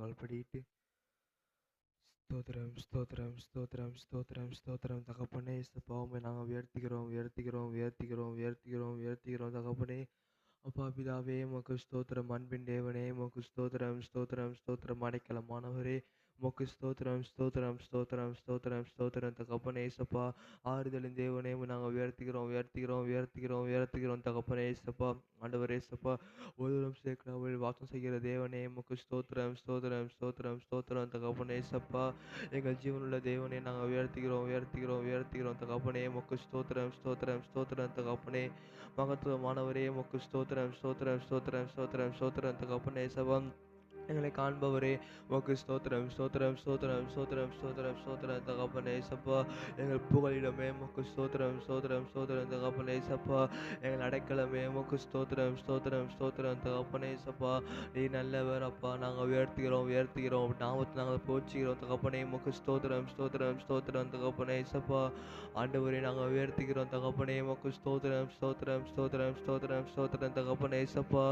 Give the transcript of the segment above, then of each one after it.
நாங்கள் படியிட்டு ஸ்தோத்திரம் ஸ்தோத்திரம் ஸ்தோத்திரம் ஸ்தோத்திரம் ஸ்தோத்திரம் தகப்பனே இயேசப்பா உம்மை நாங்கள் உயர்த்துகிறோம் உயர்த்துகிறோம் உயர்த்துகிறோம் உயர்த்துகிறோம் உயர்த்துகிறோம் தகப்பனே. அப்பா பிதாவே உமக்கு ஸ்தோத்திரம். அன்பின் தேவனே உமக்கு ஸ்தோத்திரம் ஸ்தோத்திரம் ஸ்தோத்திரம். அடைக்கலமானவரே உமக்கு ஸ்தோத்திரம் ஸ்தோத்திரம் ஸ்தோத்திரம் ஸ்தோத்திரம் ஸ்தோத்திரம் தகப்பனே இயேசப்பா. ஆறுதலின் தேவனே உம்மை நாங்கள் உயர்த்துகிறோம் உயர்த்துகிறோம் உயர்த்துகிறோம் உயர்த்துகிறோம் தகப்பனே இயேசப்பா. ஆண்டவரே இயேசப்பா, ஒருவரும் சேர்க்காமல் வாசம் செய்கிற தேவனே உமக்கு ஸ்தோத்திரம் ஸ்தோத்திரம் ஸ்தோத்திரம் ஸ்தோத்திரம் தகப்பனே இயேசப்பா. எங்கள் ஜீவனுள்ள தேவனே நாங்கள் உயர்த்துகிறோம் உயர்த்துகிறோம் உயர்த்துகிறோம் தகப்பனே உமக்கு ஸ்தோத்திரம் ஸ்தோத்திரம் ஸ்தோத்திரம் தகப்பனே. மகத்துவமானவரே உமக்கு ஸ்தோத்திரம் ஸ்தோத்திரம் ஸ்தோத்திரம் ஸ்தோத்திரம் ஸ்தோத்திரம் தகப்பனே இயேசப்பா. எங்களை காண்பவரே உமக்கு ஸ்தோத்திரம் ஸ்தோத்திரம் ஸ்தோத்திரம் ஸ்தோத்திரம் ஸ்தோத்திரம் ஸ்தோத்திரம் தகப்பனே இயேசப்பா. எங்கள் புகலிடமே உமக்கு ஸ்தோத்திரம் ஸ்தோத்திரம் ஸ்தோத்திரம் தகப்பனே இயேசப்பா. எங்கள் அடைக்கலமே உமக்கு ஸ்தோத்திரம் ஸ்தோத்திரம் ஸ்தோத்திரம் தகப்பனே இயேசப்பா. நீ நல்லவர் அப்பா. நாங்கள் உயர்த்துகிறோம் உயர்த்துகிறோம் நாமத்தை நாங்கள் போற்றுகிறோம் தகப்பனே உமக்கு ஸ்தோத்திரம் ஸ்தோத்திரம் ஸ்தோத்திரம் தகப்பனே இயேசப்பா. ஆண்டவரே நாங்கள் உயர்த்துகிறோம் தகப்பனே உமக்கு ஸ்தோத்திரம் ஸ்தோத்திரம் ஸ்தோத்திரம் ஸ்தோத்திரம் ஸ்தோத்திரம் தகப்பனே இயேசப்பா.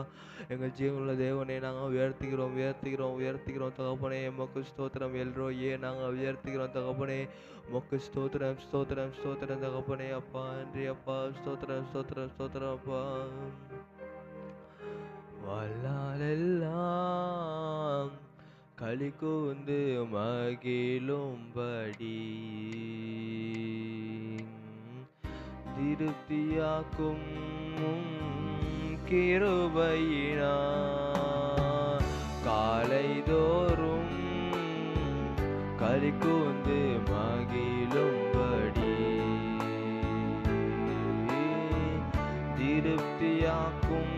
எங்கள் ஜீவனுள்ள தேவனே நாங்கள் உயர்த்துகிறோம் உயர்த்துகிறோம் உயர்த்துகிறோம் தகப்பனே உமக்கு ஸ்தோத்திரம். எல்ரோயே நாங்கள் உயர்த்துகிறோம் தகப்பனே உமக்கு ஸ்தோத்திரம் ஸ்தோத்திரம் ஸ்தோத்திரம் தகப்பனே. அப்பா நன்றி அப்பா. ஸ்தோத்திரம் ஸ்தோத்திரம் ஸ்தோத்திரம் அப்பா. வாழ்நாளெல்லாம் களி கூர்ந்து மகிழும்படி திருப்தியாக்கும் கிருபையினார் காலைதோறும் களி கூர்ந்து மகிழும்படி திருப்தியாக்கும்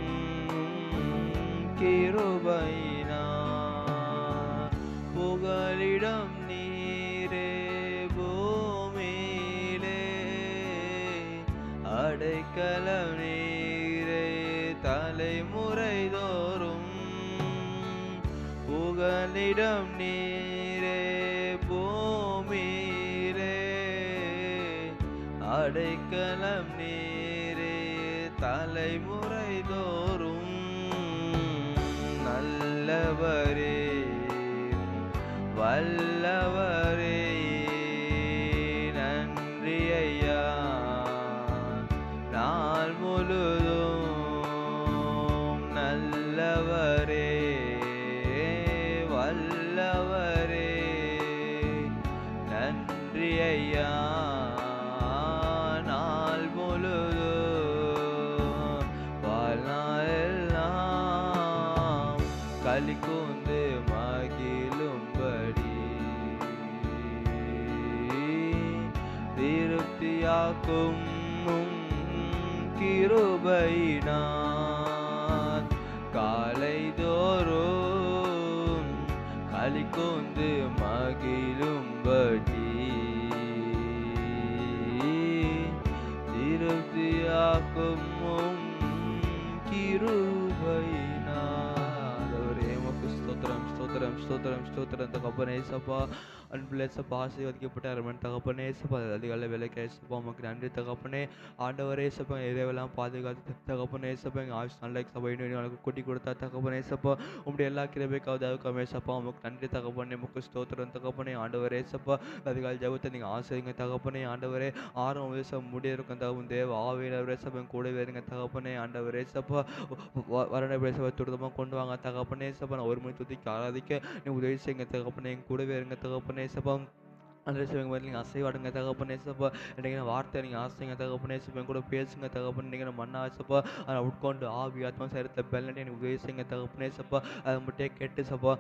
கிருபையினார் புகலிடம் நீரே பூமியிலே அடைக்கலம் நீரே தலைமுறை தோறும் புகலிடம் நீரே பூமியிலே அடைக்கலம் நீரே தலைமுறை தோறும் நல்லவரே வல்லவரே நன்றி ஐயா. நாள் முழுதும் நல்லவரே வல்லவரே நன்றி ஐயா. நாள் முழுதும் வாழ்நாளெல்லாம் களி கூர்ந்து மகிழும்படி திருப்தியாக்கும் கிருபையினார் காலைதோறும் களி கூர்ந்து மகிழும்படி திருப்தியாக்கும் கிருபையினார். உமக்கு ஸ்தோத்திரம் ஸ்தோத்திரம் ஸ்தோத்திரம் ஸ்தோத்திரம் தகப்பனே இயேசப்பா. அன்புள்ள இயேசப்பா, ஆசீர்வதிக்கப்பட்ட அரவன் தகப்பனே இயேசப்பா. அதிகாலை வேலைக்கு இயேசப்பா உமக்கு நன்றி தகப்பனே. ஆண்டவரே இயேசப்பா இரவெல்லாம் பாதுகாத்து தகப்பனே இயேசப்பா. எங்கள் ஆயுஷ் நல்ல சபை எனக்கு கூட்டி கொடுத்தா தகப்பனே இயேசப்பா. உங்களுடைய எல்லா கிருபைக்காவது இயேசப்பா உமக்கு நன்றி தகப்பனே. உமக்கு ஸ்தோத்திரம் தகப்பனே. ஆண்டவரே இயேசப்பா, அதிகாலை ஜெபத்தை நீங்கள் ஆசிரியங்க தகப்பனே. ஆண்டவரே 6 வயசம் முடிய இருக்கும் தகவல் தேவ ஆவியினவரே சபை கூடவே இருங்க தகப்பனே. ஆண்டவரே இயேசப்பா, வரண சபை துரிதமாக கொண்டு வாங்க தகப்பனே இயேசப்பா. நான் ஒரு மணி துதிக்க ஆராதிக்க நீ உதவி செய்யுங்க தகப்பனே. எங்கள் கூடவே இருங்க தகப்பனே இயேசப்பா. அன்றே சிவங்க மாதிரி நீங்கள் அசைவாடுங்க தகப்பனே இயேசப்பா. இன்றைக்கி வார்த்தை நீங்கள் ஆசைங்க தகப்பனே இயேசப்பா. கூட பேசுங்க தகப்பனே. இன்றைக்கி நான் மண்ணா இயேசப்பா அதை உட்கொண்டு ஆவி ஆத்மா சரீரத்தில் பெல்லனே எனக்கு உதவி செய்யுங்க தகப்பனே இயேசப்பா. அதை மட்டும் கேட்டு சப்பா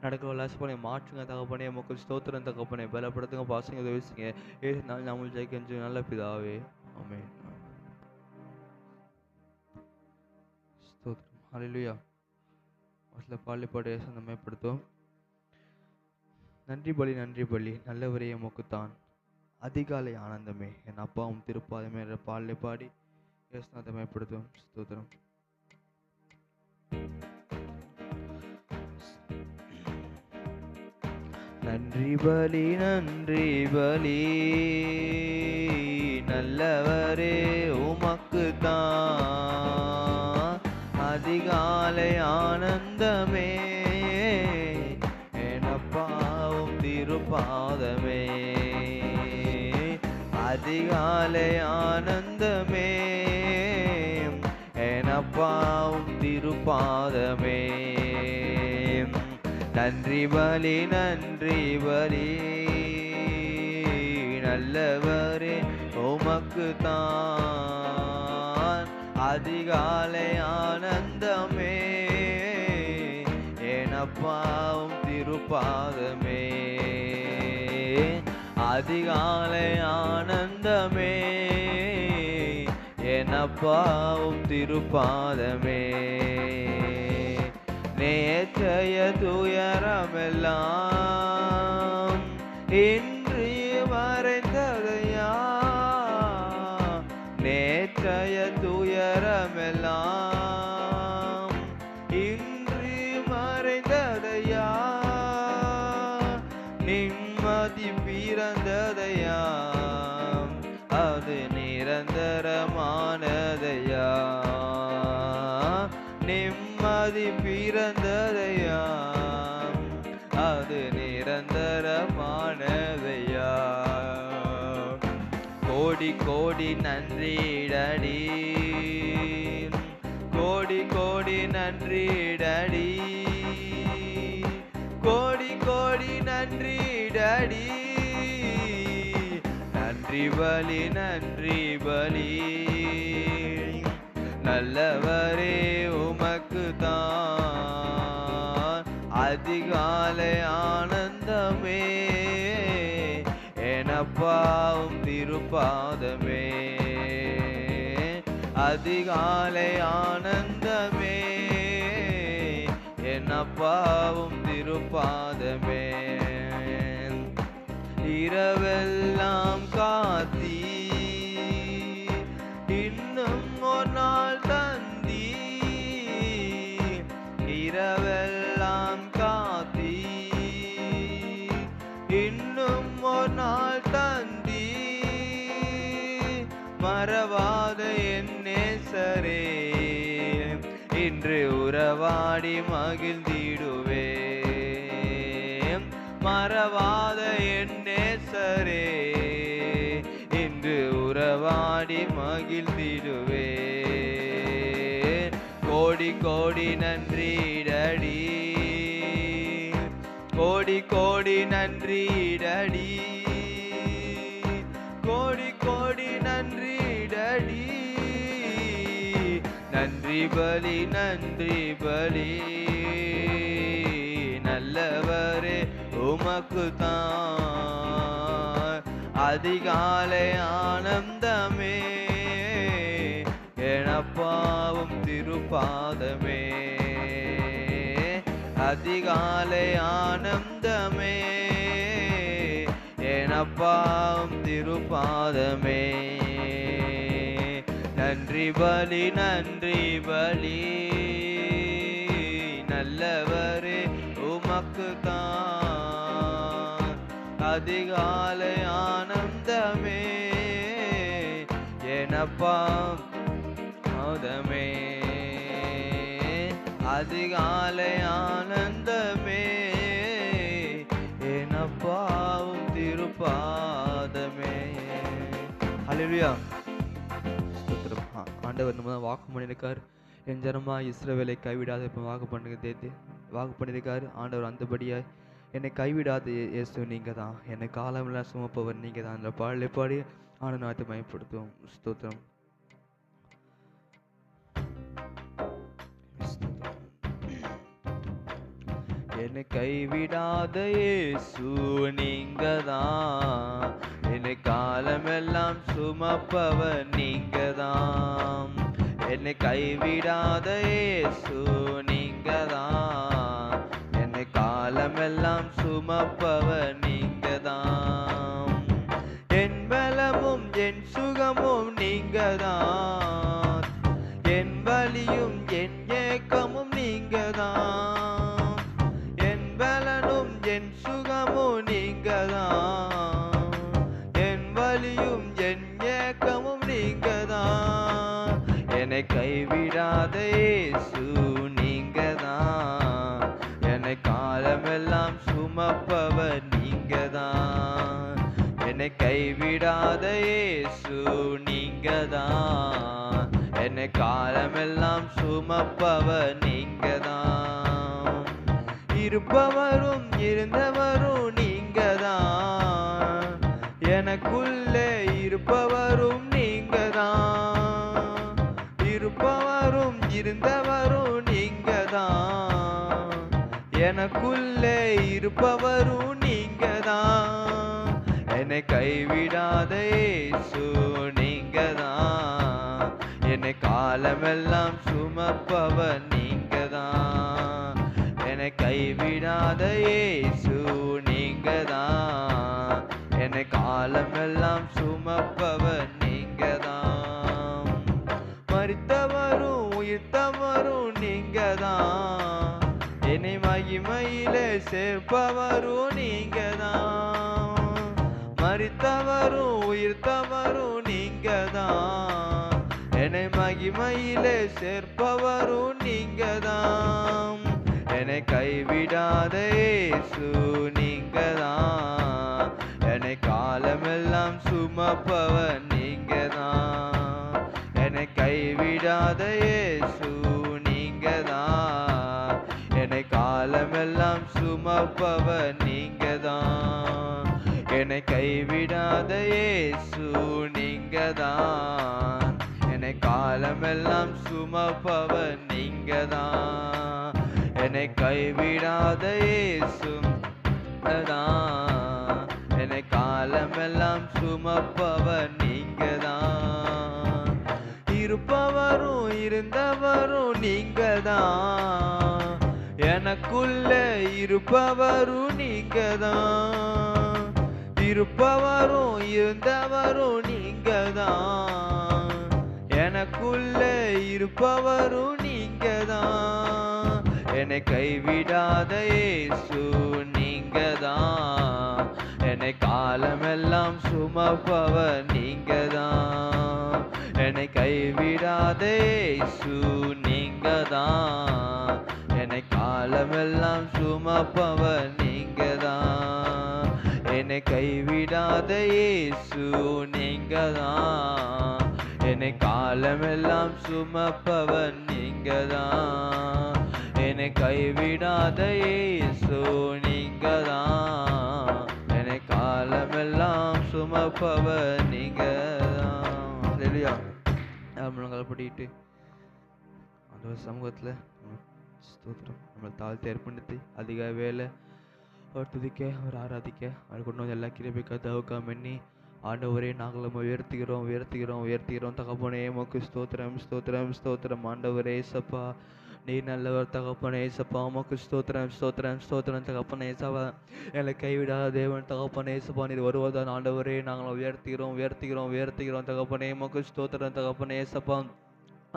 நடக்கிற விளாசப்பா நீ மாற்றுங்க தகப்பனே. உமக்கு ஸ்தோத்திரம் தகப்பனே. பலப்படுத்துங்க பாசங்க உதவி செய்யுங்க. ஏழு நாள் நம்மள் ஜெயிக்கஞ்சு நல்ல பிதாவே ஆமென். ஸ்தோத்திரம். ஹல்லேலூயா. அதில் பாடலை பாட அந்த மேம்படுத்தும். நன்றி பலி நன்றி பலி நல்லவரே உமக்குத்தான் அதிகாலை ஆனந்தமே என் அப்பாவும் திருப்பாதமே என்ற பாடலை பாடி இயேசுநாதரை மேம்படுத்தும். ஸ்தோத்திரம். நன்றி பலி நல்லவரே உமக்குத்தான் அதிகாலை ஆனந்தமே திருப்பாதமே அதிகாலை ஆனந்தமே எனப்பாவும் திருப்பாதமே நன்றி பலி நல்லவரே உமக்கு தான் அதிகாலை ஆனந்தமே எனப்பாவும் திருப்பாதமே அதிகாலை ஆனந்தமே எனப்பாவும் திருப்பாதமே நேற்றைய துயரமெல்லாம் இன்று மறைந்ததையா நேற்றைய துயரமெல்லாம் இன்று மறைந்ததையா நிம்மதி பிறந்ததையா அது நிரந்தரமானதையா நிம்மதி பிறந்ததையா அது நிரந்தரமானதையா கோடி கோடி நன்றிடடி கோடி கோடி நன்றிடடி கோடி கோடி நன்றிடடி நன்றி பலி நல்லவரே உமக்கு தான் அதிகாலை ஆனந்தமே எனப்பாவும் திருப்பாதமே அதிகாலை ஆனந்தமே என்னப்பாவும் திருப்பாதமே இரவெல்லாம் காத்தி இன்னும் ஒரு நாள் தந்தி இரவெல்லாம் காத்தி இன்னும் ஒரு நாள் தந்தி மறவாத என் நேசரே இன்று உறவாடி மகிழ்ந்திடுவே மறவாத என் நேசரே இன்று உறவாடி மகிழ்ந்திடுவே கோடி கோடி நன்றிடடி கோடி கோடி நன்றிடடி கோடி கோடி நன்றிடடி நன்றி பலி நல்லவரே உமக்கு தான் அதிகாலை ஆனந்தமே எனப்பாவும் திருப்பாதமே அதிகாலை ஆனந்தமே எனப்பாவும் திருப்பாதமே நன்றி பலி நல்லவரே உமக்கு தான் அதிகாலை ஆனந்தமே எனப்பாதமே அதிகாலை ஆனந்தமே எனப்பாவும் திருப்பாதமே ஹல்லேலூயா ஆண்டவர் நம்ம தான் வாக்கு பண்ணியிருக்கார் என் ஜனமா இஸ்ரவேலை கைவிடாத இப்போ வாக்கு பண்ணியிருக்காரு ஆண்டவர் அந்தபடியாக என்னை கைவிடாத இயேசு நீங்கள் தான் என்னை காலமெல்லாம் சுமப்பவர் நீங்கள் தான் அந்த பாடலை பாடி ஆண்டவரை மயப்படுத்துவோம் ஸ்தோத்திரம் என்னை கைவிடாத இயேசு நீங்கள் தான் என்னை காலமெல்லாம் சுமப்பவர் நீங்கள் தான் என்னை கைவிடாத இயேசு நீங்கள் தான் என்னை காலமெல்லாம் சுமப்பவர் நீங்கள் தான் என் பலமும் என் சுகமும் நீங்கள் தான் என் வலியும் என் ஏக்கமும் நீங்கள் தான் என் பலனும் என் சுகமும் நீங்கள் தான் என் வலியும் என் ஏக்கமும் நீங்கள் தான் என்னை கைவிடாத இயேசு நீங்கள் தான் என்னை கால காலமெல்லாம் சுமப்பவர் நீங்கதான். என்னை கைவிடாத இயேசு நீங்கதான். என்னை காலமெல்லாம் சுமப்பவர் நீங்கதான். இருப்பவரும் இருந்தவரும் நீங்கதான். எனக்குள்ளே இருப்பவரும் நீங்கதான். இருப்பவரும் இருந்தவரும் நீங்கதான். எனக்குள்ளே இருப்பவரும் நீங்கதான். என்னை கைவிடாத இயேசு நீங்கதான். என்னை காலமெல்லாம் சுமப்பவர் நீங்கதான். என்னை கைவிடாத இயேசு நீங்கதான். என்னை காலமெல்லாம் சுமப்பவர் நீங்கதான். மரித்தவரும் உயிர்த்தவரும் நீங்கதான். என்னை மகிமையிலே சேர்ப்பவரும் நீங்கதான். மரித்தவரும் உயிர்த்தவரும் நீங்கதான். என்னை மகிமையிலே சேர்ப்பவரும் நீங்கதான். என்னை கைவிடாத இயேசு நீங்கதான். என்னை காலமெல்லாம் சுமப்பவர் நீங்கதான். என்னை கைவிடாத இயேசு நீங்கதான். என்னை காலமெல்லாம் சுமப்பவர் நீங்கதான். என்னை கைவிடாத இயேசு நீங்கதான். என்னை காலமெல்லாம் சுமப்பவர் நீங்கதான். என்னை கைவிடாத இயேசு நீங்கதான். என்னை காலமெல்லாம் சுமப்பவர் நீங்கதான். இருப்பவரும் இருந்தவரும் நீங்கதான். எனக்குள்ளே இருப்பவரும் நீங்கதான். இருப்பவரும் இருந்தவரும் நீங்கதான். எனக்குள்ளே இருப்பவரும் நீங்கதான். என்னை கைவிடாத இயேசு நீங்கதான். என்னை காலமெல்லாம் சுமப்பவர் நீங்கதான். என்னை கைவிடாத இயேசு நீங்கதான். என்னை காலமெல்லாம் சுமப்பவர் நீங்கதான். என்னை கைவிடாத இயேசு நீங்கதான். என்னை காலமெல்லாம் சுமப்பவர் நீங்கதான். என்னை கைவிடாத இயேசு நீங்கதான். என்னை காலமெல்லாம் சுமப்பவர் நீங்கதான். ஹல்லேலூயா. நம்மளை படிக்கிட்டு ஆண்டவர் சமூகத்தில் ஸ்தோத்திரம் நம்மளை தாழ்த்தி அர்ப்பணித்து அதிக வேலை அவர் துதிக்க அவர் ஆராதிக்க அவர் கொண்டு வந்து எல்லா கிருபைக்காக தவக்காம எண்ணி ஆண்டவரே நாங்கள் உயர்த்துகிறோம் உயர்த்துகிறோம் உயர்த்துகிறோம். தகப்பனே உமக்கு ஸ்தோத்திரம் ஸ்தோத்திரம் ஸ்தோத்திரம். ஆண்டவரே ஏசப்பா நீர் நல்லவர் தகப்பனே ஏசப்பா உமக்கு ஸ்தோத்திரம் ஸ்தோத்திரம் ஸ்தோத்திரம். தகப்பனே ஏசப்பா எங்களை கைவிடாத தேவன் தகப்பனே ஏசப்பா நீர் வருவதான் ஆண்டவரே நாங்கள் உயர்த்துகிறோம் உயர்த்துகிறோம் உயர்த்துகிறோம். தகப்பனே உமக்கு ஸ்தோத்திரம் தகப்பனே ஏசப்பா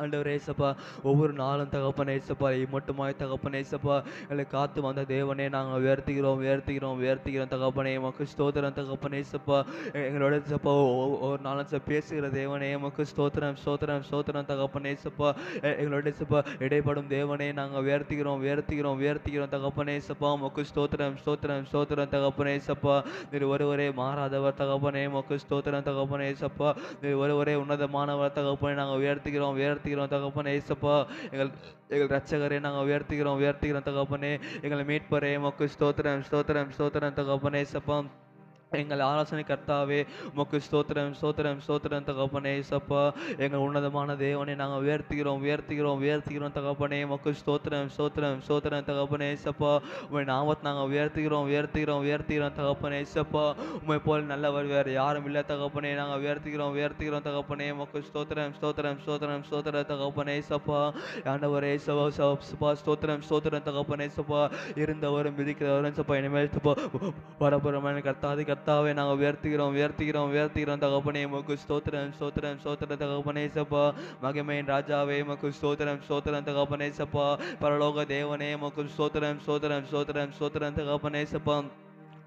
ஆண்டவரே ஏசப்பா ஒவ்வொரு நாளும் தகப்பனே ஏசப்பா மட்டுமாய் தகப்பனே ஏசப்பா எங்களை காத்து வந்த தேவனே நாங்கள் உயர்த்துகிறோம் உயர்த்துகிறோம் உயர்த்துகிறோம். தகப்பனே உமக்கு ஸ்தோத்திரம் தகப்பனே ஏசப்பா எங்களோட ஏசப்பா ஒவ்வொரு நாளும் பேசுகிற தேவனே உமக்கு ஸ்தோத்திரம் ஸ்தோத்திரம் ஸ்தோத்திரம். தகப்பனே ஏசப்பா எங்களோட ஏசப்பா இடைப்படும் தேவனே நாங்கள் உயர்த்துகிறோம் உயர்த்துகிறோம் உயர்த்துகிறோம். தகப்பனே ஏசப்பா உமக்கு ஸ்தோத்திரம் ஸ்தோத்திரம் ஸ்தோத்திரம். தகப்பனே ஏசப்பா நீர் ஒருவரே மாறாதவர் தகப்பனே உமக்கு ஸ்தோத்திரம் தகப்பனே ஏசப்பா நீர் ஒருவரே உன்னதமானவர் தகப்பனே நாங்கள் உயர்த்துகிறோம் உயர்த்துகிறோம் தகப்பனே ஏசப்பா. எங்கள் ரட்சகரே நாங்கள் உயர்த்துகிறோம் உயர்த்துகிறோம் தகப்பனே. எங்களை மீட்பரே உமக்கு ஸ்தோத்திரம் ஸ்தோத்திரம் ஸ்தோத்திரம். தகப்பனே ஏசப்பா எங்கள் ஆலோசனை கர்த்தாவே உமக்கு ஸ்தோத்திரம் ஸ்தோத்திரம் ஸ்தோத்திரம். தகப்பனே ஏசப்பா எங்கள் உன்னதமான தேவனை நாங்கள் உயர்த்துகிறோம் உயர்த்துகிறோம் உயர்த்துகிறோம். தகப்பனே உமக்கு ஸ்தோத்திரம் ஸ்தோத்திரம் ஸ்தோத்திரம். தகப்பனே ஏசப்பா உமை நாமத்தை நாங்கள் உயர்த்துகிறோம் உயர்த்துகிறோம் உயர்த்துகிறோம். தகப்பனே ஏசப்பா உமை போல் நல்லவர் வேறு யாரும் இல்லை தகப்பனே நாங்கள் உயர்த்துகிறோம் உயர்த்துகிறோம். தகப்பனே உமக்கு ஸ்தோத்திரம் ஸ்தோத்திரம் ஸ்தோத்திரம் ஸ்தோத்திரம். தகப்பனே ஏசப்பா ஆண்டவரே ஏசப்பா ஸ்தோத்திரம் ஸ்தோத்திரம். தகப்பனே ஏசப்பா இருந்தவரும் விதிக்கிறவரும் ஏசப்பா இனிமேல் வரப்புறமான கர்த்தாதி கர்த்தாவே நாங்கள் உயர்த்துகிறோம் உயர்த்துகிறோம் உயர்த்துகிறோம். தகப்பனே உமக்கு ஸ்தோத்திரம் ஸ்தோத்திரம் ஸ்தோத்திரம். தகப்பனே ஏசப்பா மகிமையின் ராஜாவே உமக்கு ஸ்தோத்திரம் ஸ்தோத்திரம். தகப்பனே ஏசப்பா பரலோக தேவனே உமக்கு ஸ்தோத்திரம் ஸ்தோத்திரம் ஸ்தோத்திரம் ஸ்தோத்திரம். தகப்பனே ஏசப்பா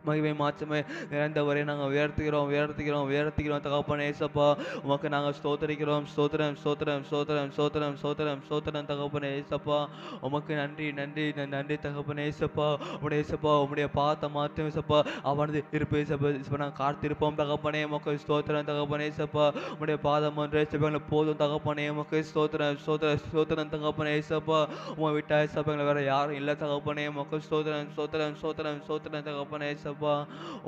மகிமை மாட்சிமை நிறைந்தவரை நாங்கள் உயர்த்துகிறோம் உயர்த்துகிறோம் உயர்த்துகிறோம் தகப்பனே ஏசப்பா. உமக்கு நாங்கள் ஸ்தோத்தரிக்கிறோம். ஸ்தோத்திரம் ஸ்தோத்திரம் ஸ்தோத்திரம் ஸ்தோத்திரம் ஸ்தோத்திரம் ஸ்தோத்திரம் தகப்பனே ஏசப்பா. உமக்கு நன்றி நன்றி நன்றி தகப்பனே ஏசப்பா. உடைய ஏசப்பா உம்முடைய பாத்த மாற்றம் ஏசப்பா அவனது இருப்பு ஏசப்பா நாங்கள் காத்திருப்போம் தகப்பனே. உமக்கு ஸ்தோத்திரம் தகப்பனே ஏசப்பா. உடைய பாதம் ஒன்று ஏசப்பா போதும் தகப்பனே. உமக்கு ஸ்தோத்திரம் ஸ்தோத்திரம் ஸ்தோத்திரம் தகப்பனே ஏசப்பா. உமை விட்டா ஏசப்பா வேற யாரும் இல்லை தகப்பனே. உமக்கு ஸ்தோத்திரம் ஸ்தோத்திரம் ஸ்தோத்திரம் ஸ்தோத்திரம் தகப்பனே ஏசப்பா.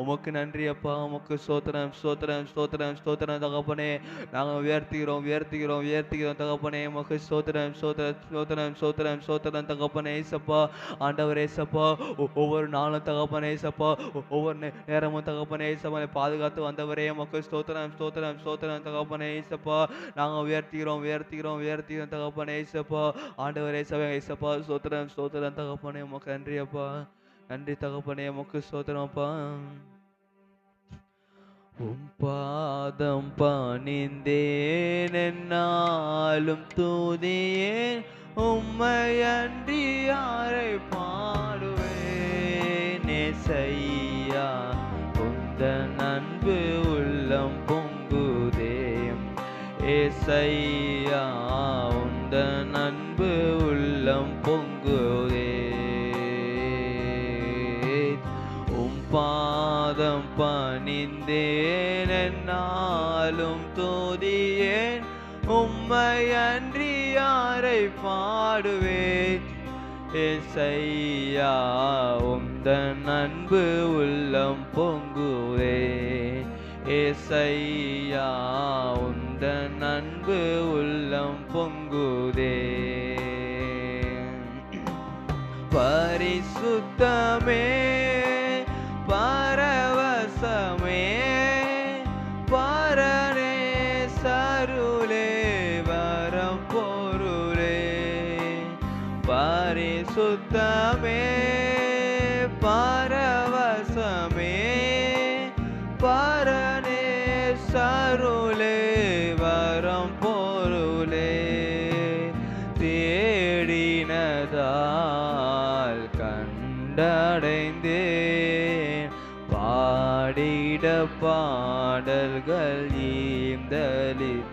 உமக்கு நன்றி அப்பா. உமக்கு ஸ்தோத்திரம் ஸ்தோத்திரம் ஸ்தோத்திரம் ஸ்தோத்திரம் தகப்பனே. நாங்கள் உயர்த்துகிறோம் உயர்த்துகிறோம் உயர்த்துகிறோம் தகப்பனே. உமக்கு ஸ்தோத்திரம் ஸ்தோத்திரம் ஸ்தோத்திரம் ஸ்தோத்திரம் ஸ்தோத்திரம் தகப்பனே ஏசப்பா. ஆண்டவர் ஏசப்பா ஒவ்வொரு நாளும் தகப்பனே ஏசப்பா ஒவ்வொரு நேரமும் தகப்பனே ஏசப்பா பாதுகாத்து வந்தவரே உமக்கு ஸ்தோத்திரம் ஸ்தோத்திரம் ஸ்தோத்திரம் தகப்பனே ஏசப்பா. நாங்கள் உயர்த்துகிறோம் உயர்த்துகிறோம் உயர்த்துகிறோம் தகப்பனே ஏசப்பா. ஆண்டவர் ஏசப்பா ஏசப்பா ஸ்தோத்திரம் ஸ்தோத்திரம் தகப்பனே. உமக்கு நன்றி அப்பா. நன்றி தகப்பனே. உமக்கு ஸ்தோத்திரம் அப்பா. உம் பாதம் பணிந்தேன் என்னாலும் துதியேன். உம்மை அன்றி யாரை பாடுவேன் ஏசையா. உந்தன் அன்பு உள்ளம் பொங்குதே ஏசையா. உந்தன் அன்பு உள்ளம் பொங்குதே. பாதம் பணிந்தேன் என்னாலும் துதியேன். உம்மை அன்றி யாரை பாடுவேன் ஏசையா. உந்தன் அன்பு உள்ளம் பொங்குதே ஏசையா. உந்தன் அன்பு உள்ளம் பொங்குதே. பரிசுத்தமே பரவசமே பரனே சருளே வரம் பொருளே. பரிசுத்தமே பரவசமே பரனே சருளே வரம் பொருளே. தேடினதால் கண்டடைந்தேன் பாடிட பாடல்கள் ஈந்தளித்தீர்.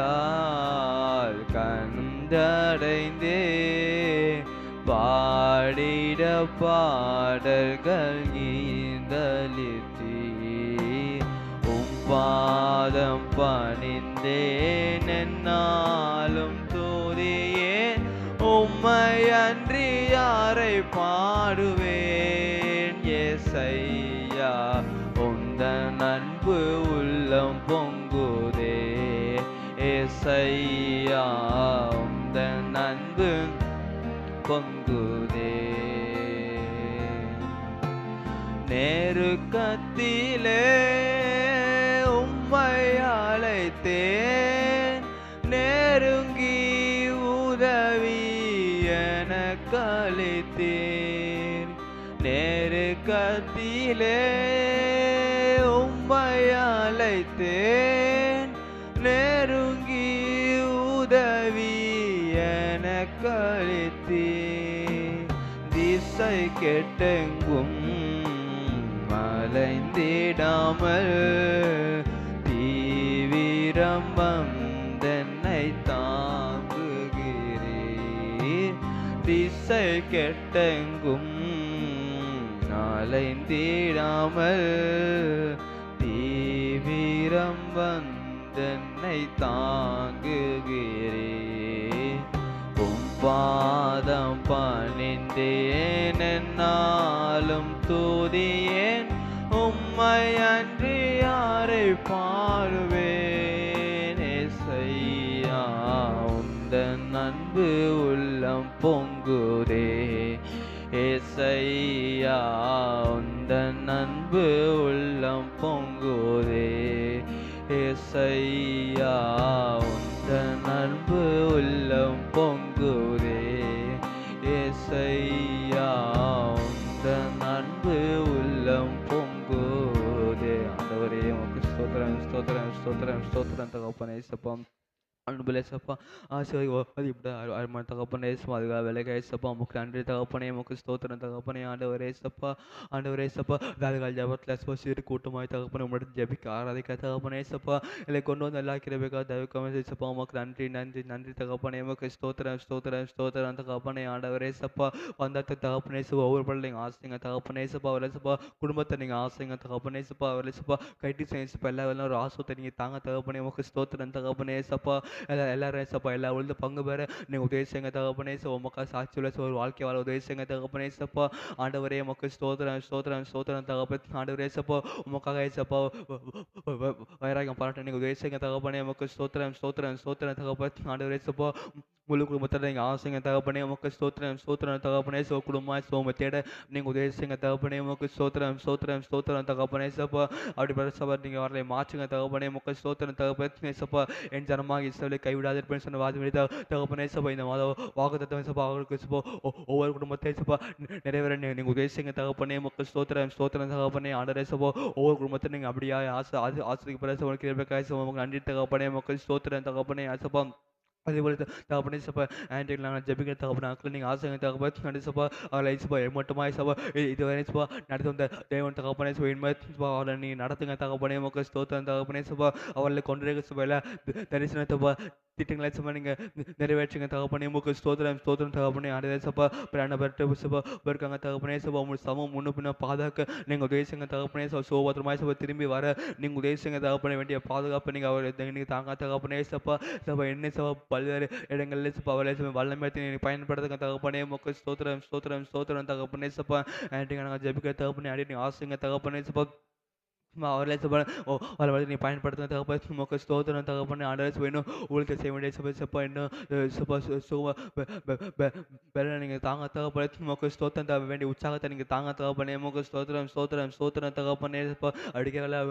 தேடினதால் கண்டடைந்தேன் பாடிட பாடல்கள் ஈந்தளித்தீர். உம் பாதம் பணிந்தேன் என்னாலும் துதியேன். உம்மை அன்றி யாரை பாடுவேன் ஏசையா. உந்தன் அன்பு உள்ளம் பொங்குதே ஏசையா. உந்தன் அன்பு பொங்குதே. நெருக்கத்திலே உம்மை அழைத்தேன். நெருங்கி உதவி எனக்களித்தீர். நெருக்கத்திலே உம்மை அழைத்தேன். நெருங்கி உதவி எனக்களித்தீர். திசை கெட்டெங்கும் அலைந்திடாமல் தீவிரம் வந்தென்னை தாங்குகிறீர். திசை கெட்டெங்கும் அலைந்திடாமல் தீவிரம் வந்தென்னை தாங்குகிறீர். உம் பாதம் பணிந்தேன் என்னாலும் துதியேன். உம்மை அன்றி யாரை பாடுவேன் ஏசையா. உந்தன் அன்பு உள்ளம் பொங்குதே ஏசையா. உந்தன் அன்பு உள்ளம் பொங்குதே ஏசையா. உந்தன் அன்பு உள்ளம் பொங்குதே ஏசையா. உந்தன் அன்பு உள்ளம் பொங்குதே. ஆண்டவரே உமக்கு ஸ்தோத்திரம் ஸ்தோத்திரம் ஸ்தோத்திரம் ஸ்தோத்திரம் தகப்பனே ஏசப்பா. அன்புள்ள ஏசப்பா ஆசீர்வதி இப்படி அருமை தகப்பனே ஏசப்பா அதுக்காக விலக ஏசப்பா உமக்கு நன்றி தகப்பனே உமக்கு ஸ்தோத்திரம் தகப்பனே ஆண்டவரே ஏசப்பா அதுக்காக ஜபத்தில் ஏசப்பா சிறு கூட்டமாய் தகப்பனே உம்மிடத்தில் ஜெபிக்க ஆராதிக்க தகப்பனே ஏசப்பா இல்லை கொண்டு வந்து எல்லா கிருபைக்காக தவிர்க்காம ஏசப்பா உமக்கு நன்றி தகப்பனே உமக்கு ஸ்தோத்திரம் தகப்பனே ஆண்டவரே ஏசப்பா வந்தாத்த தகப்பனே ஏசப்பா ஒவ்வொரு படம் நீங்கள் ஆசைங்க தகப்பனே ஏசப்பா அவர் ஏசப்பா குடும்பத்தை நீங்கள் ஆசைங்க தகப்பனே ஏசப்பா அவர் ஏசப்பா கைட்டு ஏசப்பா எல்லா வேலையும் ஒரு ஆசத்தை நீங்கள் தாங்க தகப்பனே உமக்கு ஸ்தோத்திரம் தகப்பனே ஏசப்பா எல்லாரும் ஏசப்பா எல்லா உள்ள பங்கு பெற நீங்கள் உதவி செய்யுங்க தகப்பனே உமக்கா சாட்சி உள்ள ஒரு வாழ்க்கை வாழ உதவி செய்யுங்க தகப்பனே ஏசப்பா ஆண்டவரே உமக்கு ஸ்தோத்திரம் தகப்பன் ஆண்டவரே ஏசப்பா உமக்காக ஏசப்பா வைராகம் பாராட்ட நீங்கள் உதவி செய்யுங்க தகப்பனே உமக்கு ஸ்தோத்திரம் தகப்பன் ஆண்டவரே ஏசப்பா முழு குடும்பத்தில் நீங்கள் ஆசைங்க தகப்பனே உமக்கு ஸ்தோத்திரம் தகப்பனே குடும்பமாக சோம தேட நீங்கள் உதவி செய்யுங்க தகப்பனே உமக்கு ஸ்தோத்திரம் தகப்பனே ஏசப்பா அப்படி பிரசப்பா நீங்கள் வரலை மாற்றுங்க தகப்பனே உமக்கு ஸ்தோத்திரம் தகப்பன் ஏசப்பா என் ஜனமாக இஸ்ரவேலை கைவிடாது இருப்பேன் சொன்ன வாதி தகப்பனே ஏசப்பா இந்த மாதம் வாக்குத்தத்தம் ஏசப்பா அவர்களுக்கு ஏசப்பா ஒவ்வொரு குடும்பத்தை ஏசப்பா நிறைவேற நீங்கள் உதவி செய்யுங்க தகப்பனே உமக்கு ஸ்தோத்திரம் தகப்பனே ஆண்டவரே ஏசப்பா ஒவ்வொரு குடும்பத்தை நீங்கள் அப்படியே ஆசிரியப்படுற உனக்கு நன்றி தகப்பனே உமக்கு ஸ்தோத்திரம் தகப்பனே ஏசப்பா அதேபோல் தகப்பனே சப்பா ஆண்டிகள் நாங்கள் ஜெபிக்கிற தகப்பன ஆக்கள் நீங்கள் ஆசைங்க தகப்பா நடி சப்பா அவளை சப்பா மட்டுமாய் சப்பா இதுவரை சப்பா நடத்தி வந்த தேவன் தகப்பனே சப்பா இன்மப்பா அவளை நீங்கள் நடத்துங்க தகப்பனே உமக்கு ஸ்தோத்திரம் தகப்பனே சப்பா அவளை கொண்டிருக்க சப்பா எல்லாம் தரிசனத்தப்பா திட்டங்களை சப்பா நீங்கள் நிறைவேற்றுங்க தகப்பனே உமக்கு ஸ்தோத்திரம் தகப்பனே ஆண்டே சப்பா பிராண பட்டு சப்பா இருக்காங்க தகப்பனே சப்பா உங்களுக்கு சமம் முன்னு பின்ன பாதுகாக்க நீங்கள் உதவி செய்யுங்க தகப்பனே சோபத்திரமாய் சப்பா திரும்பி வர நீங்கள் உதவி செய்யுங்க தகப்பனே வேண்டிய பாதுகாப்பு நீங்கள் அவர் நீங்கள் தாங்க தகப்பனே சப்பா சப்பா என்ன சப்பா பல்வேறு இடங்களில் சப்பா அவளை வல்லமையத்தை நீங்கள் பயன்படுத்துங்க தகப்பனே உமக்கு ஸ்தோத்திரம் தகப்பனே சப்பா ஆண்டிங்க நாங்கள் ஜெபிக்கிற தகப்பனே அடி நீங்கள் ஆசைங்க தகப்பனே சப்பா அவர்களே சப்பா அவளை நீ பயன்படுத்துங்க தகப்பா உமக்கு ஸ்தோத்திரம் தகப்பனே ஆண்டவரே இன்னும் ஊழியத்தை செய்ய வேண்டிய சப்பா இன்னும் சப்பா பெற நீங்கள் தாங்க தகப்பனே உமக்கு ஸ்தோத்திரம் தக வேண்டிய உற்சாகத்தை நீங்கள் தாங்க தகப்பனே உமக்கு ஸ்தோத்திரம் தகப்பனே சப்பா அடிக்கல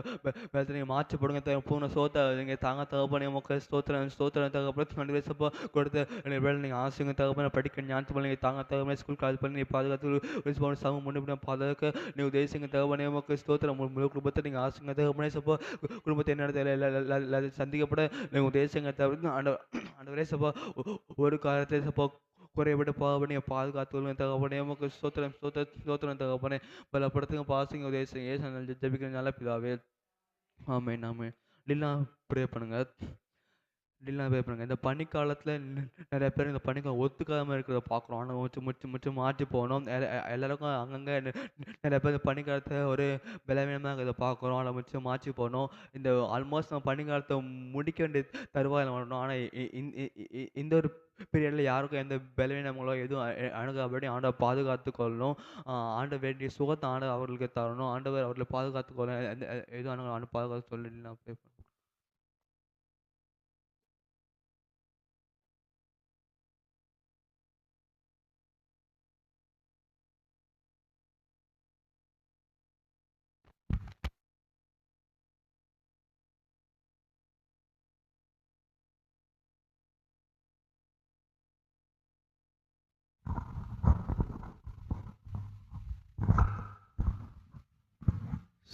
நீங்கள் மாற்றப்படுங்க பூர்ண சோத்தை நீங்கள் தாங்க தகப்பனே உமக்கு ஸ்தோத்திரம் தகப்பனே ஆண்டவரே சப்பா கொடுத்த வேலை நீங்கள் ஆசைங்க தகப்பனே படிக்க ஞானத்து பண்ணி நீங்கள் தாங்க தகப்பனே ஸ்கூல் காலேஜ் பண்ணி நீங்கள் பாதுகாத்து சமம் முன்னே பாதுகாக்க நீங்கள் உதேசிங்க தகப்பனே உமக்கு ஸ்தோத்திரம் முழு குடும்பத்தை நீங்கள் ஆசைங்க தகப்பனே சப்பா குடும்பத்தை என்ன நடத்த சந்திக்கப்பட நீங்கள் உதேசிங்க தவிர ஆண்டவரே சப்பா ஒரு காலத்தை சப்பா குறைபட்டு பாவனையை பாதுகாத்து தகப்பனே உமக்கு ஸ்தோத்திரம் தகப்பனே பலப்படுத்துங்க பாசிங்க உதேசிங்க ஏசு ஜெபிக்கிற நல்ல பிதாவே ஆமென் இல்லைன்னா ப்ரே பண்ணுங்க இந்த பனிக்காலத்தில் நிறைய பேர் இந்த பனிக்காலம் ஒத்துக்காமல் இருக்கிறத பார்க்குறோம். ஆனால் முச்சு மாற்றி போகணும். எல்லாருக்கும் அங்கங்கே நிறைய பேர் இந்த பனிக்காலத்தை ஒரு பலவீனமாக இருக்கிறத பார்க்குறோம். ஆனால் முச்சு மாற்றி போகணும். இந்த ஆல்மோஸ்ட் நம்ம பனிக்காலத்தை முடிக்க வேண்டிய தருவாயில் வரணும். ஆனால் இந்த ஒரு பீரியடில் யாருக்கும் எந்த பலவீனங்களோ எதுவும் அணுகாபடி ஆண்டவர் பாதுகாத்து கொள்ளணும். ஆண்ட வேண்டிய சுகத்தை ஆண்டவர் அவர்களுக்கு தரணும். ஆண்டவர் அவர்களை பாதுகாத்து கொள்ளணும். எதுவும் ஆண்டு பாதுகாத்து சொல்லி நான் ப்ரே பண்ணுறேன்.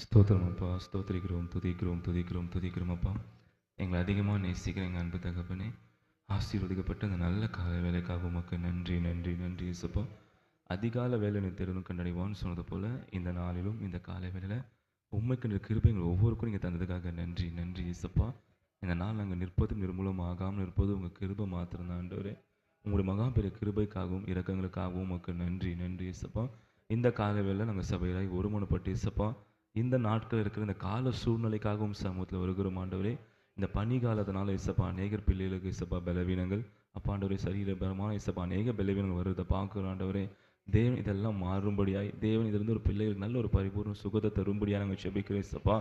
ஸ்தோத்திரம் அப்பா, ஸ்தோத்திரிக்கிறோம், துதிக்கிறோம் அப்பா. எங்களை அதிகமாக நேசிக்கிற எங்கள் அன்பு தகப்பனே, ஆசீர்வதிக்கப்பட்ட அந்த நல்ல கால வேலைக்காக உமக்கு நன்றி இயேசுப்பா. அதிகால வேலை தேர்தலும் கண்டடைவான்னு சொன்னது போல் இந்த நாளிலும் இந்த காலை வேலையில் உண்மைக்கு கிருபை எங்கள் ஒவ்வொருக்கும் நீங்கள் தந்ததுக்காக நன்றி இயேசுப்பா. இந்த நாள் நாங்கள் நிற்பதும் நிர்மூலமாகாமல் இருப்பது உங்கள் கிருபை மாத்திரம்தான் ஆண்டவரே. உங்களுடைய மகா பெரிய கிருபைக்காகவும் இரக்கங்களுக்காகவும் உமக்கு நன்றி இயேசுப்பா. இந்த கால வேலை நாங்கள் சபையாய் ஒருமனப்பட்டு இயேசுப்பா, இந்த நாட்கள் இருக்கிற இந்த கால சூழ்நிலைக்காகவும் சமூகத்தில் வருகிறோம் ஆண்டவரே. இந்த பனி காலத்தினால இசப்பா அநேகர் பிள்ளைகளுக்கு இசப்பா பலவீனங்கள் அப்பா ஆண்டவரே சரீரபரமான இசப்பா அநேக பலவீனங்கள் வருவதை பார்க்குறோம் ஆண்டவரே. தேவன் இதெல்லாம் மாறும்படியாய், தேவன் இதிலிருந்து ஒரு பிள்ளைகளுக்கு நல்ல ஒரு பரிபூர்ண சுகத்தை தரும்படியாக நாங்கள் ஜெபிக்கிறோம் இசப்பா.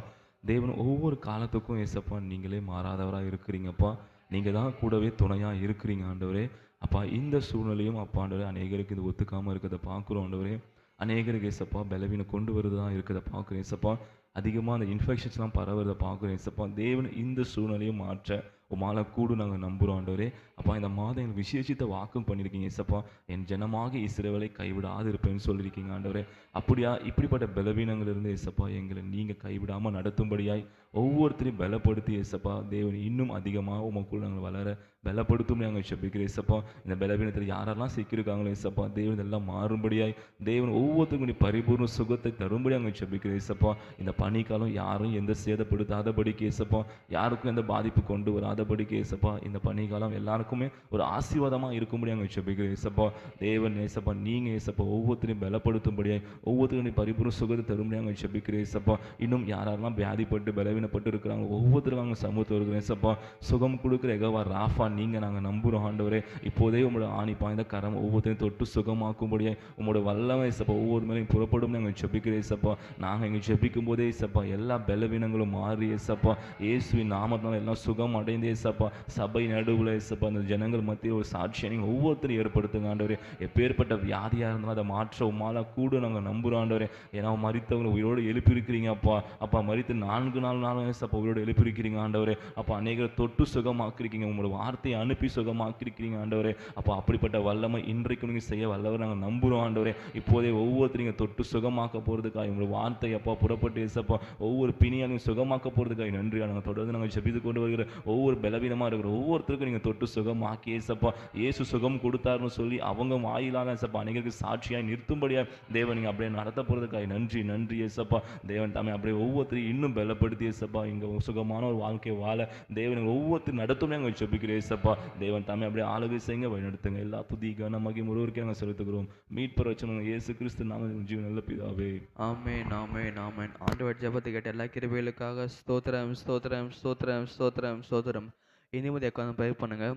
தேவன் ஒவ்வொரு காலத்துக்கும் இசப்பா நீங்களே மாறாதவராக இருக்கிறீங்கப்பா. நீங்கள் தான் கூடவே துணையாக இருக்கிறீங்க ஆண்டவரே. அப்பா இந்த சூழ்நிலையும் அப்பா ஆண்டவரே அநேகருக்கு இது ஒத்துக்காமல் இருக்கிறத பார்க்குறோம் ஆண்டவரே. அநேகருக்கு ஏசப்பா பலவீனம் கொண்டு வருவதா இருக்கிறத பார்க்குறேன் ஏசப்பா. அதிகமாக அந்த இன்ஃபெக்ஷன்ஸ்லாம் பரவுறதை பார்க்குறேன் ஏசப்பா. தேவன் இந்த சூழ்நிலையும் மாற்ற உமால கூடு நாங்கள் நம்புகிறோம் ஆண்டவரே. அப்பா இந்த மாதம் எங்களுக்கு விசேஷித்த வாக்கும் பண்ணியிருக்கீங்க ஏசப்பா. என் ஜனமாக இஸ்ரவேலை கைவிடாது இருப்பேன்னு சொல்லியிருக்கீங்க ஆண்டவரே. அப்படியா இப்படிப்பட்ட பலவீனங்களிலிருந்து ஏசப்பா எங்களை நீங்கள் கைவிடாமல் நடத்தும்படியாய் ஒவ்வொருத்தரையும் பலப்படுத்தி ஏசப்பா தேவன் இன்னும் அதிகமாக உமக்குள் நாங்கள் வளர பலப்படுத்தும் நாங்கள் செபிக்கிறேன் ஏசப்பா. இந்த பலவீனத்தில் யாரெல்லாம் சிக்கியிருக்காங்களோ ஏசப்பா தேவன் இதெல்லாம் மாறும்படியாய் தேவன் ஒவ்வொருத்தருக்கும் பரிபூர்ண சுகத்தை தரும்படி நாங்கள் செபிக்கிறேன் ஏசப்பா. இந்த பனிக்காலம் யாரும் எந்த சேதப்படுத்தாதபடிக்கு ஏசப்பா, யாருக்கும் எந்த பாதிப்பு கொண்டு வராதபடிக்கு ஏசப்பா இந்த பனிக்காலம் எல்லாருக்குமே ஒரு ஆசீர்வாதமாக இருக்கும்படி நாங்கள் செபிக்கிறேன் ஏசப்பா. தேவன் ஏசப்பா நீங்கள் ஏசப்பா ஒவ்வொருத்தரையும் பலப்படுத்தும்படியாய் ஒவ்வொருத்தருக்கும் பரிபூர்ண சுகத்தை தரும்படி நாங்கள் செபிக்கிறேன் ஏசப்பா. இன்னும் யாரெல்லாம் வியாதிப்பட்டு பலவீனப்பட்டு இருக்கிறாங்க ஒவ்வொருத்தரும் நாங்கள் சமூகத்தில் இருக்கிறோம் ஏசப்பா. சுகம் கொடுக்குற எகவா ராஃபா நீங்கள் நாங்கள் நம்புகிறோம் ஆண்டவரே. இப்போதே உங்களோட ஆணி பாய்ந்த கரம் ஒவ்வொருத்தரையும் தொட்டு சுகமாக்கும்படியாய் உங்களோட வல்லமை ஏசப்பா ஒவ்வொரு மேலையும் புறப்படும் நாங்கள் செபிக்கிறேன் ஏசப்பா. நாங்கள் எங்கள் செபிக்கும் போதே ஏசப்பா எல்லா பலவீனங்களும் மாறி ஏசப்பா இயேசுவின் நாமத்தினால எல்லாம் சுகம் அடைந்து ஏசப்பா சபை நடுவில் ஏசப்பா அந்த ஜனங்கள் மத்தியில் ஒரு சாட்சியை நீங்கள் ஒவ்வொருத்தரும் ஏற்படுத்துங்க ஆண்டவரே. எப்பேற்பட்ட வியாதியாக இருந்தாலும் அதை மாற்ற உமால கூட நாங்கள் நம்புகிறோம் ஆண்டவரே. ஏன்னா மரித்தவங்களை உயிரோடு எழுப்பியிருக்கிறீங்க அப்பா. அப்பா மரித்து 4 நாளும் ஏசப்பா உயிரோடு எழுப்பியிருக்கிறீங்க ஆண்டவரே. அப்பா அநேகரை தொட்டு சுகமாக்கிருக்கீங்க, உங்களோட வார்த்தையை அனுப்பி சுகமாக்கிருக்கிறீங்க ஆண்டவரே. அப்போ அப்படிப்பட்ட வல்லமை இன்றைக்கு நீங்கள் செய்ய வல்லவர் நாங்கள் நம்புகிறோம் ஆண்டவரே. இப்போதே ஒவ்வொருத்தரையும் தொட்டு சுகமாக்க போகிறதுக்காக உங்களோட வார்த்தை அப்பா புறப்பட்டு ஏசப்பா ஒவ்வொரு பிணியாலையும் சுகமாக்க போகிறதுக்காக நன்றி. நாங்கள் தொடர்ந்து நாங்கள் ஜெபித்து கொண்டு வருகிற ஒவ்வொரு பலவீனமாக இருக்கிற ஒவ்வொருத்தருக்கும் நீங்கள் தொட்டு சுகமாக்கி ஏசப்பா இயேசு சுகம் கொடுத்தாருன்னு சொல்லி அவங்க வாயிலாக ஏசப்பா அநேகருக்கு சாட்சியாக நிறுத்தும்படியாக தேவன் நீங்கள் அப்படியே நடத்த போகிறதுக்காக நன்றி நன்றி ஏசப்பா. தேவன் தாமே அப்படியே ஒவ்வொருத்தரையும் இன்னும் பலப்படுத்தி ஏசப்பா இங்கே சுகமான ஒரு வாழ்க்கையை வாழ தேவன் ஒவ்வொருத்தரும் நடத்தும் நாங்கள் ஜெபிக்கிறேன் ஏசப்பா. தேவன் தாமே அப்படியே ஆளுகை செய்யுங்க, வழிநடத்துங்க. எல்லா துதி கனமாகி ஒருவருக்கே நாங்கள் செலுத்துகிறோம். மீட்பர் வச்சனம் இயேசு கிறிஸ்து நாமத்தில் ஜீவன் நல்ல பிதாவே. ஆமென் ஆமென் ஆமென். ஆண்டவர் ஜெபத்தை கேட்ட எல்லா கிருபைகளுக்காக ஸ்தோத்திரம் ஸ்தோத்திரம் ஸ்தோத்திரம் ஸ்தோத்திரம் ஸ்தோத்திரம். இனிமேல் உட்காந்து ப்ரே பண்ணுங்க.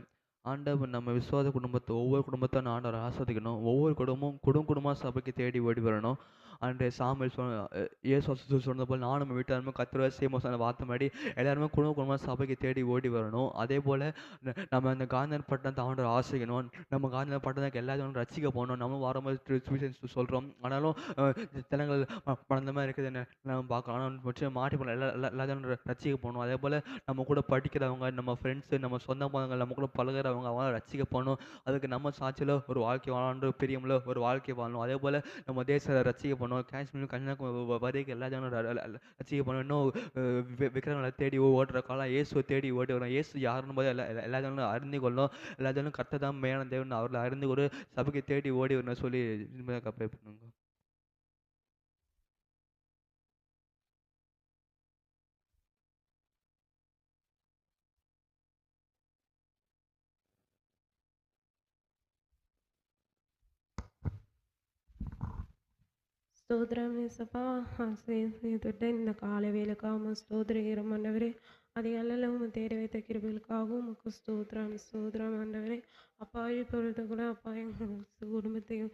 ஆண்டவர் நம்ம விசுவாச குடும்பத்தை ஒவ்வொரு குடும்பத்தையும் ஆண்டவர் ஆஸ்வதிக்கணும். ஒவ்வொரு குடும்பமாக சபைக்கு தேடி ஓடி வரணும். அன்று சாமுவேல் இயேசு சொன்னது போல் நானும் வீட்டாருமே கர்த்தருடைய சேமோசான வார்த்தை மாதிரி எல்லாருமே குடும்பமாக சபைக்கு தேடி ஓடி வரணும். அதே போல் நம்ம அந்த காந்தியன் பட்டணத்தை ஆண்டவர் ஆசைக்கணும். நம்ம காந்தியன் பட்டணத்துக்கு எல்லாத்தையும் ரசிக்க போகணும். நம்ம வாரமாக சொல்கிறோம். ஆனாலும் ஜனங்கள் பணந்த மாதிரி இருக்குது நம்ம பார்க்கலாம். ஆனால் மாட்டி போகணும். எல்லாத்தையும் ரசிக்க போகணும். அதே போல் நம்ம கூட படிக்கிறவங்க, நம்ம ஃப்ரெண்ட்ஸு, நம்ம சொந்த பந்தங்கள், நம்ம கூட பழகிறவங்க அவங்க ரசிக்க போகணும். அதுக்கு நம்ம சாட்சியில் ஒரு வாழ்க்கை வாழணும், பிரியமில் ஒரு வாழ்க்கை வாழணும். அதே போல் நம்ம தேசத்தை ரசிக்க போகணும். காஷ்மீர் கன்னியாகுமரி வரைக்கும் எல்லா ஜனம் ரசிக்க போகணும். இன்னும் விக்கிரங்களை தேடி ஓடுற காலம் இயேசுவை தேடி ஓடி வரும். இயேசு யாருன்னு போது எல்லா ஜனங்களும் அறிந்து கொள்ளும். எல்லா ஜனங்களும் கர்த்தர் தான் மேலான தேவன் அவர்களை அறிந்து ஒரு சபைக்கு தேடி ஓடி வரணும் சொல்லி ப்ரே பண்ணுங்க. ஸ்தோத்திரம் ஏசப்பா. தொட்ட இந்த காலை வேலைக்காக ஸ்தோத்திரிக்கிறோம் ஆண்டவரே. அதிகாலையில் உங்க தேடி வைத்த கிருபைகளுக்காகவும் உமக்கு ஸ்தோத்திரம் ஸ்தோத்திரம் ஆண்டவரே. அப்பா இப்பொழுது கூட அப்பா எங்கள் குடும்பத்தையும்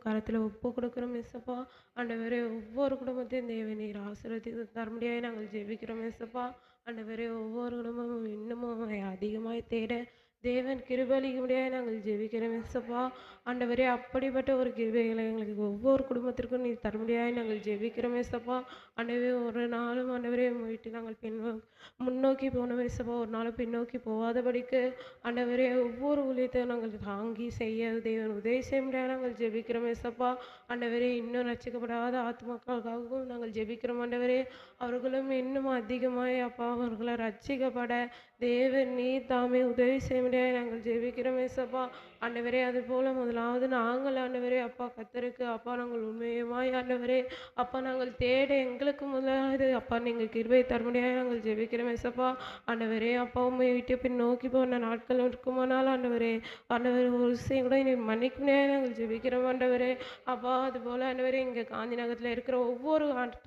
கரத்தில் ஒப்பு கொடுக்குறோம் ஏசப்பா. ஆண்டவரே ஒவ்வொரு குடும்பத்தையும் தேவநீர் ஆசீர்வதித்து தரும்படியாக நாங்கள் ஜெபிக்கிறோம் ஏசப்பா. ஆண்டவரே ஒவ்வொரு குடும்பமும் இன்னமும் அதிகமாய் தேட தேவன் கிருபையளிக்கும்படியாக நாங்கள் ஜெபிக்கிறோம் ஏசப்பா. ஆண்டவரே அப்படிப்பட்ட ஒரு கிருபைகளை எங்களுக்கு ஒவ்வொரு குடும்பத்திற்கும் நீ தரும்படியாக நாங்கள் ஜெபிக்கிறோம் ஏசப்பா. ஆண்டவரே ஒரு நாளும் ஆண்டவரே போயிட்டு நாங்கள் முன்னோக்கி போனோம் ஏசப்பா. ஒரு நாளும் பின்னோக்கி போகாதபடிக்கு ஆண்டவரே ஒவ்வொரு ஊழியத்தையும் நாங்கள் தாங்கி செய்ய தேவன் உதவி செய்ய முடியாது நாங்கள் ஜெபிக்கிறோம் ஏசப்பா. ஆண்டவரே இன்னும் ரட்சிக்கப்படாத ஆத்மாக்களுக்காகவும் நாங்கள் ஜெபிக்கிறோம் ஆண்டவரே. அவர்களும் இன்னும் அதிகமாய் அப்பா அவர்களை ரட்சிக்கப்பட தேவன் நீ தாமே உதவி செய்ய முடியாது நாங்கள் ஜெபிக்கிறோம் ஏசப்பா. ஆண்டவரே அதுபோல் முதலாவது நாங்கள் ஆண்டவரே அப்பா கர்த்தருக்கு அப்பா நாங்கள் உண்மையுமாய் ஆண்டவரே அப்பா நாங்கள் தேட எங்களுக்கு முதலாவது அப்பா நீங்கள் கிருபை தரும்படியாக நாங்கள் ஜெபிக்கிறோம் ஏசப்பா. ஆண்டவரே அப்பா உண்மை விட்டு பின் நோக்கி போன நாட்கள் இருக்குமானால் ஆண்டவரே ஆண்டவர் ஒரு விஷயம் கூட நீ மன்னிக்க முடியாது நாங்கள் ஜெபிக்கிறோம் ஆண்டவரே. அப்பா அதுபோல் ஆண்டவரே இங்கே காந்தி நகரத்தில் இருக்கிற ஒவ்வொரு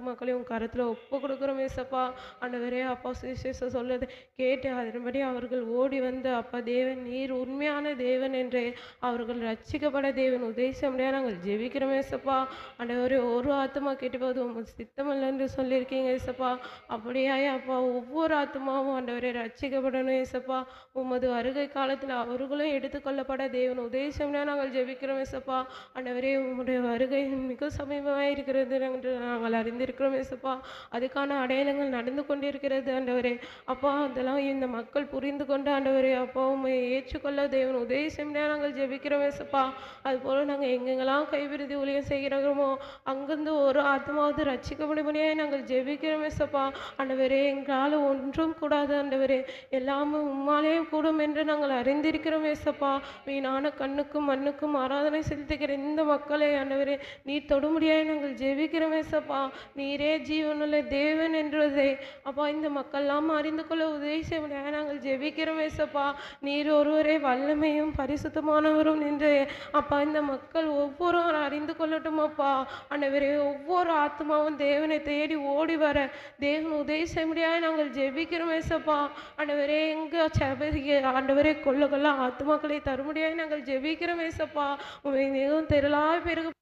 மக்களையும் கருத்தில் ஒப்பு கொடுக்குறோம் ஏசப்பா. ஆண்டவரே அப்பா சுவிசேஷம் சொல்லுது கேட்டு அதன்படி அவர்கள் ஓடி வந்து அப்பா தேவன் நீர் உண்மையான தேவன் என்ற ஆண்டவரே அவர்கள் ரட்சிக்கப்பட தேவன் உதேசமுடைய நாங்கள் ஜெபிக்கிறோம் ஏசப்பா. ஆண்டவரே ஒரு ஆத்துமா கெட்டு போகுது உமது சித்தமல்ல என்று சொல்லியிருக்கீங்க ஏசப்பா. அப்படியாய் அப்பா ஒவ்வொரு ஆத்துமாவும் ஆண்டவரே ரட்சிக்கப்படணும் ஏசப்பா. உமது வருகை காலத்தில் அவர்களும் எடுத்துக்கொள்ளப்பட தேவன் உதேசமுடைய நாங்கள் ஜெபிக்கிறோம் ஏசப்பா. ஆண்டவரே உம்முடைய வருகை மிக சமீபமாக இருக்கிறது என்று நாங்கள் அறிந்திருக்கிறோம் ஏசப்பா. அதுக்கான அடையாளங்கள் நடந்து கொண்டிருக்கிறது ஆண்டவரே. அப்பா அதெல்லாம் இந்த மக்கள் புரிந்து கொண்டு ஆண்டவரே அப்பா உம்மை ஏற்றுக்கொள்ள தேவன் உதவி செய்ய நாங்கள் ஜெபிக்கிறோம் ஏசப்பா. அதுபோல் நாங்கள் எங்கெங்கெல்லாம் கைவிருதி ஊழியம் செய்கிறோமோ அங்கிருந்து ஒரு ஆத்மாவது ரட்சிக்கப்படும்படியாக நாங்கள் ஜெபிக்கிறோம் ஏசப்பா. ஆண்டவரே எங்களால் ஒன்றும் கூடாது ஆண்டவரே, எல்லாமே உம்மாலே கூடும் என்று நாங்கள் அறிந்திருக்கிறோம் ஏசப்பா. வீணான கண்ணுக்கும் மண்ணுக்கும் ஆராதனை செலுத்துகிற இந்த மக்களை ஆண்டவரே நீர் தொடுமுடியாய் நாங்கள் ஜெபிக்கிறோம் ஏசப்பா. நீரே ஜீவனுள்ள தேவன் என்றதை அப்பா இந்த மக்கள்லாம் அறிந்து கொள்ள உதவி செய்ய முடியாது நாங்கள் ஜெபிக்கிறோம் ஏசப்பா. நீர் ஒருவரே வல்லமையும் பரிசுத்தமானவரும் நின்று அப்பா இந்த மக்கள் ஒவ்வொருவரும் அறிந்து கொள்ளட்டும் அப்பா. ஆண்டவரே ஒவ்வொரு ஆத்மாவும் தேவனை தேடி ஓடி வர தேவன் உதவி செய்ய முடியாது நாங்கள் ஜெபிக்கிறோம் ஏசப்பா. ஆண்டவரே எங்க சபைக்கு ஆண்டவரே கொள்ள கொள்ள ஆத்மாக்களை தருமுடியாது நாங்கள் ஜெபிக்கிறோம் ஏசப்பா. உண்மை மிகவும் திரளாக பெருக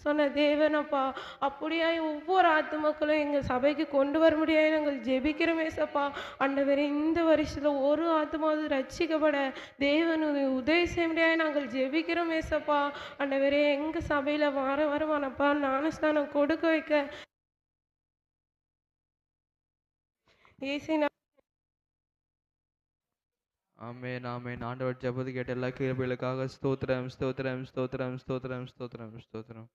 சொன்ன தேவன் அப்பா. அப்படியாய் ஒவ்வொரு ஆத்துமக்களும் எங்கள் சபைக்கு கொண்டு வர முடியாது நாங்கள் ஜெபிக்கிறோம் ஏசப்பா. ஆண்டவரே இந்த வருஷத்தில் ஒரு ஆத்மாவது ரட்சிக்கப்பட தேவன் உதவி செய்ய முடியாது நாங்கள் ஜெபிக்கிறோம் ஏசப்பா. ஆண்டவரே எங்கள் சபையில் வார வாரமானப்பா ஞானஸ்தானம் கொடுக்க வைக்க ஏசி ஆமென் ஆமென். ஆண்டவர் ஜெபத்தை கேட்ட எல்லா கிருபைகளுக்காக ஸ்தோத்திரம் ஸ்தோத்திரம் ஸ்தோத்திரம் ஸ்தோத்திரம் ஸ்தோத்திரம் ஸ்தோத்திரம்.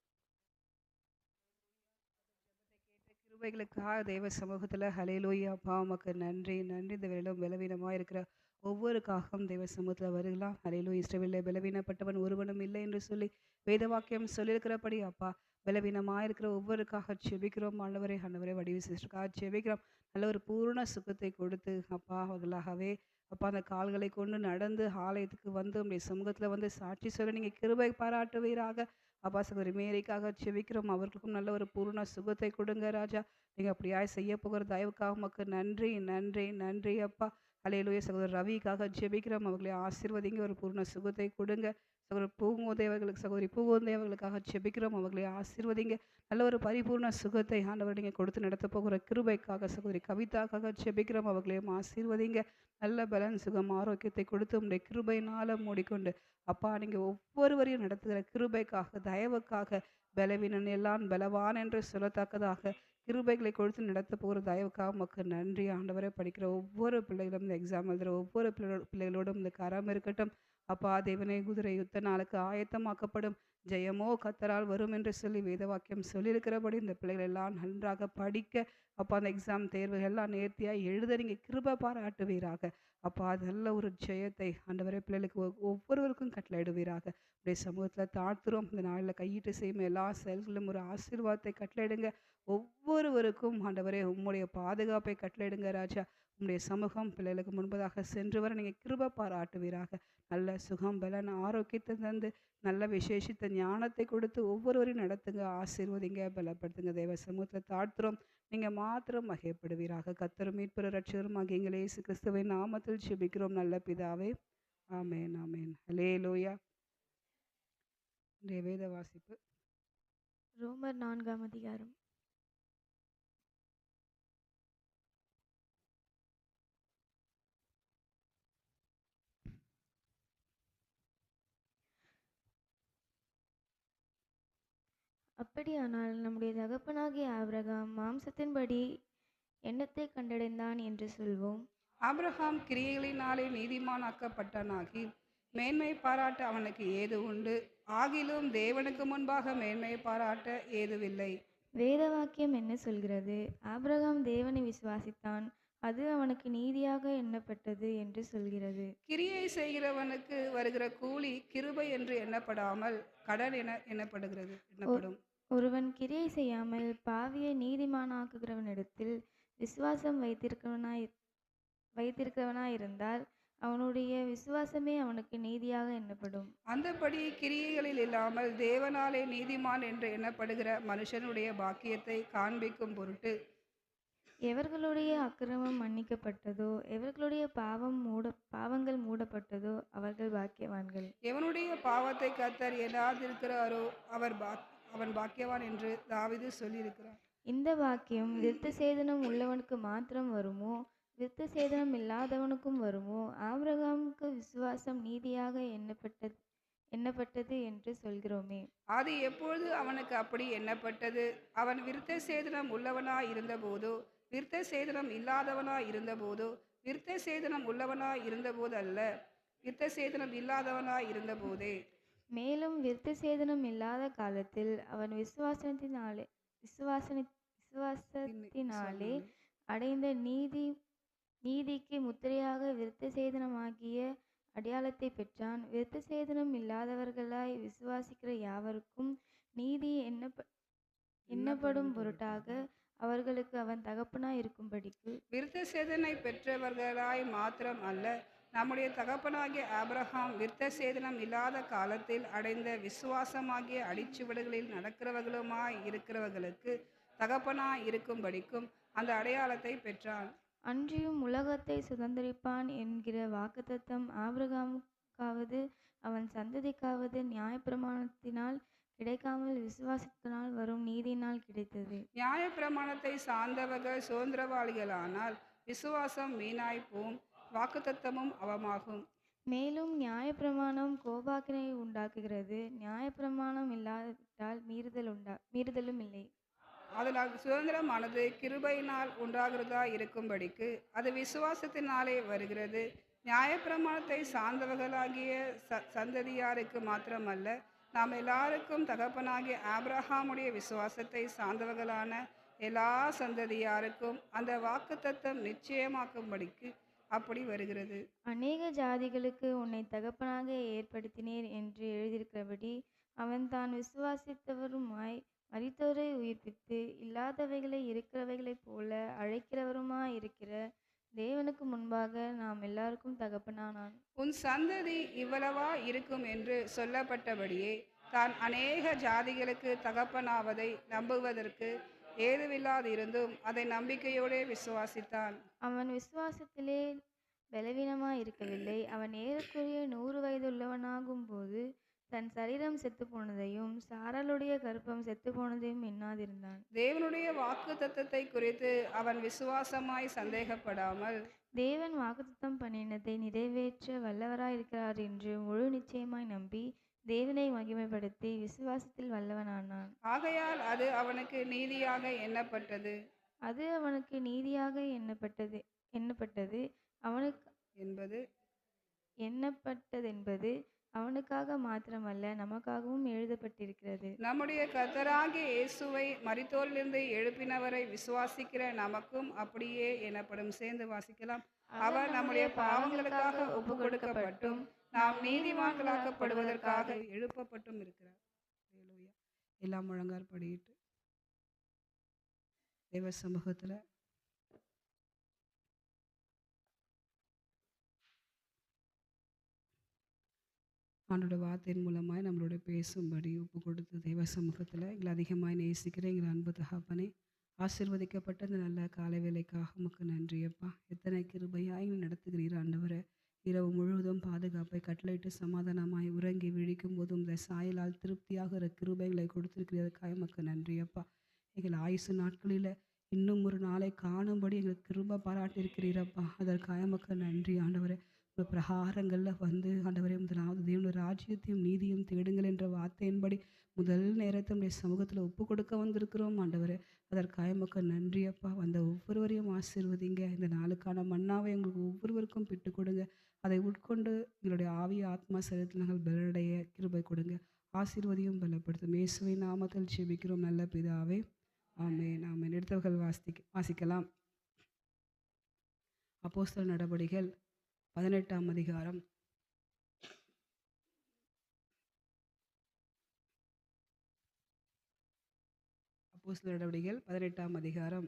கிருபைகளுக்காக தேவ சமூகத்தில் ஹல்லேலூயா அப்பா உமக்கு நன்றி நன்றி. இந்த வேளையிலும் பலவீனமாக இருக்கிற ஒவ்வொரு காகம் தேவ சமூகத்தில் வருகலாம். ஹல்லேலூயா. இஸ்ரவேலில் பலவீனப்பட்டவன் ஒருவனும் இல்லை என்று சொல்லி வேத வாக்கியம் சொல்லியிருக்கிறபடி அப்பா பலவீனமாக இருக்கிற ஒவ்வொருக்காக செபிக்கிறோம். ஆண்டவரே ஆண்டவரே வடிவு சிஸ்டருக்காக செபிக்கிறோம். நல்ல ஒரு பூர்ண சுகத்தை கொடுத்து அப்பா அவர்களாகவே அப்பா அந்த கால்களை கொண்டு நடந்து ஆலயத்துக்கு வந்து உங்களுடைய சமூகத்தில் வந்து சாட்சி சொல்ல நீங்கள் கிருபை பாராட்டுவீராக. அப்பா சகோதரி மேரிக்காக செபிக்கிறோம். அவர்களுக்கும் நல்ல ஒரு பூர்ண சுகத்தை கொடுங்க ராஜா. நீங்கள் அப்படியாய் செய்ய போகிற தயவுக்காக உமக்கு நன்றி நன்றி நன்றி அப்பா. ஹல்லேலூயா. சகோதரர் ரவிக்காக ஜெபிக்கிறோம். அவர்களை ஆசீர்வதிங்க, ஒரு பூர்ண சுகத்தை கொடுங்க. சகோதரர் பூங்கோதேவர்களுக்கு சகோதரி பூங்கோதேவர்களுக்காக ஜெபிக்கிறோம். அவர்களை ஆசீர்வதிங்க, நல்ல ஒரு பரிபூர்ண சுகத்தை ஆண்டவர் நீங்கள் கொடுத்து நடத்த போகிற கிருபைக்காக சகோதரி கவிதாக்காக ஜெபிக்கிறோம். அவர்களையும் ஆசீர்வதிங்க, நல்ல பலன் சுகம் ஆரோக்கியத்தை கொடுத்து உங்களுடைய கிருபையினால் மூடிக்கொண்டு அப்பா நீங்கள் ஒவ்வொருவரையும் நடத்துகிற கிருபைக்காக தயவுக்காக பலவீனன் எல்லாம் பலவான் என்று சொல்லத்தக்கதாக கிருபைகளை கொடுத்து நடத்த போகிற தயவுக்காக உமக்கு நன்றி ஆண்டவரை. படிக்கிற ஒவ்வொரு பிள்ளைகளும் இந்த எக்ஸாம் எழுதுகிற ஒவ்வொரு பிள்ளைகளோடும் இந்த கரம் இருக்கட்டும் அப்பா. தேவனே குதிரை யுத்த நாளுக்கு ஆயத்தமாக்கப்படும், ஜெயமோ கத்தரால் வரும் என்று சொல்லி வேத வாக்கியம் சொல்லியிருக்கிறபடி இந்த பிள்ளைகள் எல்லாம் நன்றாக படிக்க அப்பா அந்த எக்ஸாம் தேர்வுகள் எல்லாம் நேர்த்தியாக எழுத நீங்கள் கிருபை பாராட்டுவீராக அப்பா. அது நல்ல ஒரு ஜெயத்தை ஆண்டவரே பிள்ளைகளுக்கு ஒவ்வொருவருக்கும் கட்டளையிடுவீராக. உடைய சமூகத்தில் தாழ்த்துறோம். இந்த நாளில் கையிட்டு செய்யும் எல்லா செயல்களும் ஒரு ஆசீர்வாதத்தை கட்டளையிடுங்க. ஒவ்வொருவருக்கும் ஆண்டவரே உம்முடைய பாதுகாப்பை கட்டளையிடுங்க ராஜா. உம்முடைய சமூகம் பிள்ளைகளுக்கு முன்பதாக சென்று வர நீங்கள் கிருபை பாராட்டுவீராக. நல்ல சுகம் பலன் ஆரோக்கியத்தை தந்து நல்ல விசேஷித்த ஞானத்தை கொடுத்து ஒவ்வொருவரையும் நடத்துங்க, ஆசீர்வதிங்க, பலப்படுத்துங்க. தேவ சமூகத்தில் தாழ்த்துறோம். நீங்கள் மாத்திரம் மகிழப்படுவீராக. கர்த்தரும் மீட்பரும் இரட்சகரும் ஆகிய எங்கள் இயேசு கிறிஸ்துவின் நாமத்தில் ஜெபிக்கிறோம் நல்ல பிதாவே. ஆமென் ஆமென். ஹல்லேலூயா. இன்றைய வேத வாசிப்பு ரோமர் 4ஆம் அதிகாரம். அப்படியானால் நம்முடைய தகப்பனாகிய ஆபிரகாம் மாம்சத்தின்படி எண்ணத்தை கண்டடைந்தான் என்று சொல்வோம். ஆபிரகாம் கிரியைகளினாலே நீதிமானாக்கப்பட்டானாகி மேன்மை பாராட்ட அவனுக்கு ஏது உண்டு, ஆகிலும் தேவனுக்கு முன்பாக மேன்மை பாராட்ட ஏதுவில்லை. வேத வாக்கியம் என்ன சொல்கிறது? ஆபிரகாம் தேவனை விசுவாசித்தான், அது அவனுக்கு நீதியாக எண்ணப்பட்டது என்று சொல்கிறது. கிரியை செய்கிறவனுக்கு வருகிற கூலி கிருபை என்று எண்ணப்படாமல் கடன் எண்ணப்படும். ஒருவன் கிரியை செய்யாமல் பாவியை நீதிமானாக்குகிறவனிடத்தில் விசுவாசம் வைத்திருக்கிறவனாயிருந்தால் அவனுடைய விசுவாசமே அவனுக்கு நீதியாக எண்ணப்படும். அந்தபடி கிரியைகளில் இல்லாமல் தேவனாலே நீதிமான் என்று எண்ணப்படுகிற மனுஷனுடைய பாக்கியத்தை காண்பிக்கும் பொருட்டு எவர்களுடைய அக்கிரமம் மன்னிக்கப்பட்டதோ, எவர்களுடைய பாவங்கள் மூடப்பட்டதோ, அவர்கள் பாக்கியவான்கள். எவனுடைய பாவத்தை கர்த்தர் எண்ணாதிருக்கிறாரோ அவன் பாக்கியவான் என்று தாவீது சொல்லியிருக்கிறார். இந்த வாக்கியம் விருத்த சேதனம் உள்ளவனுக்கு மாத்திரம் வருமோ, விருத்த சேதனம் இல்லாதவனுக்கும் வருமோ? ஆபிரகாமுக்கு விசுவாசம் நீதியாக எண்ணப்பட்டது என்று சொல்கிறோமே. அது எப்பொழுது அவனுக்கு அப்படி எண்ணப்பட்டது? அவன் விருத்த சேதனம் உள்ளவனாய் இருந்தபோதோ, விருத்த சேதனம் இல்லாதவனாய் இருந்தபோதோ? விருத்த சேதனம் உள்ளவனாய் இருந்தபோது அல்ல, விருத்த சேதனம் இல்லாதவனாய் இருந்தபோதே. மேலும் விருத்த சேதனம் இல்லாத காலத்தில் அவன் விசுவாசத்தினாலே அடைந்த நீதிக்கு முத்திரையாக விருத்த சேதனமாகிய அடையாளத்தை பெற்றான். விருத்த சேதனம் இல்லாதவர்களாய் விசுவாசிக்கிற யாவருக்கும் நீதி எண்ணப்படும் பொருட்டாக அவர்களுக்கு அவன் தகப்பனாய் இருக்கும்படிக்கு. விருத்த சேதனை பெற்றவர்களாய் மாத்திரம் அல்ல, நம்முடைய தகப்பனாகிய ஆபிரகாம் விருத்த சேதனம் இல்லாத காலத்தில் அடைந்த விசுவாசமாகிய அடிச்சுவடுகளில் நடக்கிறவர்களுமாய் இருக்கிறவர்களுக்கு தகப்பனாய் இருக்கும்படிக்கும் அந்த அடையாளத்தை பெற்றான். அன்றியும் உலகத்தை சுதந்திரிப்பான் என்கிற வாக்குத்தத்தம் ஆபிரகாமுக்காவது அவன் சந்ததிக்காவது நியாயப்பிரமாணத்தினால் கிடைக்காமல் விசுவாசத்தினால் வரும் நீதியினால் கிடைத்தது. நியாயப்பிரமாணத்தை சார்ந்தவர்கள் சுதந்திரவாளிகளானால் விசுவாசம் வீணாய்ப்போம், வாக்குத்தத்தமும் அவமாகும். மேலும் நியாயப்பிரமாணம் கோபாக்கினை உண்டாக்குகிறது, நியாயப்பிரமாணம் இல்லாவிட்டால் மீறுதலும் இல்லை. அதனால் சுதந்திரமானது கிருபையினால் உண்டாகிறதா இருக்கும்படிக்கு அது விசுவாசத்தினாலே வருகிறது. நியாயப்பிரமாணத்தை சார்ந்தவர்களாகிய சந்ததியாருக்கு மாத்திரமல்ல, நாம் எல்லாருக்கும் தகப்பனாகிய ஆபிரகாமுடைய விசுவாசத்தை சார்ந்தவர்களான எல்லா சந்ததியாருக்கும் அந்த வாக்குத்தத்தம் நிச்சயமாக்கும்படிக்கு அப்படி வருகிறது. அநேக ஜாதிகளுக்கு உன்னை தகப்பனாக ஏற்படுத்தினேர் என்று எழுதியிருக்கிறபடி அவன் தான் விசுவாசித்தவருமாய் மரித்தோரை உயிர்ப்பித்து இல்லாதவைகளை இருக்கிறவைகளைப் போல அழைக்கிறவருமாய் இருக்கிற தேவனுக்கு முன்பாக நாம் எல்லாருக்கும் தகப்பனானான். உன் சந்ததி இவ்வளவா இருக்கும் என்று சொல்லப்பட்டபடியே தான் அநேக ஜாதிகளுக்கு தகப்பனாவதை நம்புவதற்கு ஏதுவில்லாதிருந்தும் அதை நம்பிக்கையோடு விசுவாசித்தான். அவன் விசுவாசத்திலே பலவீனமாய் இருக்கவில்லை. அவன் ஏறக்குறைய 100 வயதுள்ளவனாகும் போது தன் சரீரம் செத்து போனதையும் சாராளுடைய கர்ப்பம் செத்து போனதையும் எண்ணாதிருந்தான். தேவனுடைய வாக்குத்தத்தத்தை குறித்து அவன் விசுவாசமாய் சந்தேகப்படாமல் தேவன் வாக்குத்தத்தம் பண்ணினதை நிறைவேற்ற வல்லவராயிருக்கிறார் என்று முழு நிச்சயமாய் நம்பி தேவனை மகிமைப்படுத்தி விசுவாசத்தில் வல்லவனானான். ஆகையால் அது அவனுக்கு நீதியாக எண்ணப்பட்டது. எண்ணப்பட்டதென்பது அவனுக்காக மாத்திரமல்ல, நமக்காகவும் எழுதப்பட்டிருக்கிறது. நம்முடைய கர்த்தராகிய இயேசுவை மரித்தோரிலிருந்து எழுப்பினவரை விசுவாசிக்கிற நமக்கும் அப்படியே எனப்படும். சேர்ந்து வாசிக்கலாம். அவர் நம்முடைய பாவங்களுக்காக ஒப்பு கொடுக்கப்பட்டும் நாம் நீதிமான்களாக்கப்படுவதற்காக எழுப்பப்பட்டும் இருக்கிறார். எல்லாம் முழங்கால் படியிட்டு தேவ சமூகத்துல ஆண்டோட வார்த்தையின் மூலமாய் நம்மளோட பேசும்படி ஒப்பு கொடுத்து தேவ சமூகத்தில் எங்களை அதிகமாக நேசிக்கிற எங்கள் அன்பு தகப்பனே, ஆசீர்வதிக்கப்பட்ட இந்த நல்ல காலை வேலைக்காக உமக்கு நன்றியப்பா. எத்தனை கிருபையாய் எங்களை நடத்துகிறீர் ஆண்டவரை. இரவு முழுவதும் பாதுகாப்பை கட்டளையிட்டு சமாதானமாய் உறங்கி விழிக்கும் போதும் இந்த சாயலால் திருப்தியாகிற கிருபைகளை கொடுத்திருக்கிறதுக்காக உமக்கு நன்றியப்பா. எங்கள் ஆயுசு நாட்களில் இன்னும் ஒரு நாளை காணும்படி எங்களுக்கு கிருபை பாராட்டியிருக்கிறீரப்பா. அதற்காக உமக்கு நன்றி ஆண்டவரை. உங்கள் பிரகாரங்களில் வந்து ஆண்டவரே முதலாவது தேவனுடைய ராஜ்யத்தையும் நீதியும் தேடுங்கள் என்ற வார்த்தையின்படி முதல் நேரத்தை உடைய சமூகத்தில் ஒப்பு கொடுக்க வந்திருக்கிறோம் ஆண்டவரே. அதற்காக உமக்கு நன்றியப்பா. வந்த ஒவ்வொருவரையும் ஆசீர்வதிங்க. இந்த நாளுக்கான மன்னாவை எங்களுக்கு ஒவ்வொருவருக்கும் பெற்று கொடுங்க. அதை உட்கொண்டு எங்களுடைய ஆவி ஆத்மா சரீரத்தில் நாங்கள் பலடைய கிருபை கொடுங்க. ஆசீர்வதியும் பலப்படுத்தும். இயேசுவின் நாமத்தில் ஜெபிக்கிறோம் நல்ல பிதாவே, ஆமென் ஆமென். எடுத்தவர்கள் வாசிக்கலாம். அப்போஸ்தலர் நடபடிகள் 18ஆம் அதிகாரம். அப்போஸ்தலர் நடபடிகள் 18ஆம் அதிகாரம்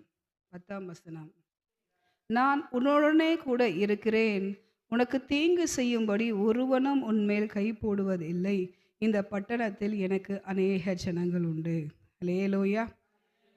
10ஆம் வசனம். நான் உன்னுடனே கூட இருக்கிறேன், உனக்கு தீங்கு செய்யும்படி ஒருவனும் உன்மேல் கை போடுவதில்லை. இந்த பட்டணத்தில் எனக்கு அநேக ஜனங்கள் உண்டு. அல்லேலூயா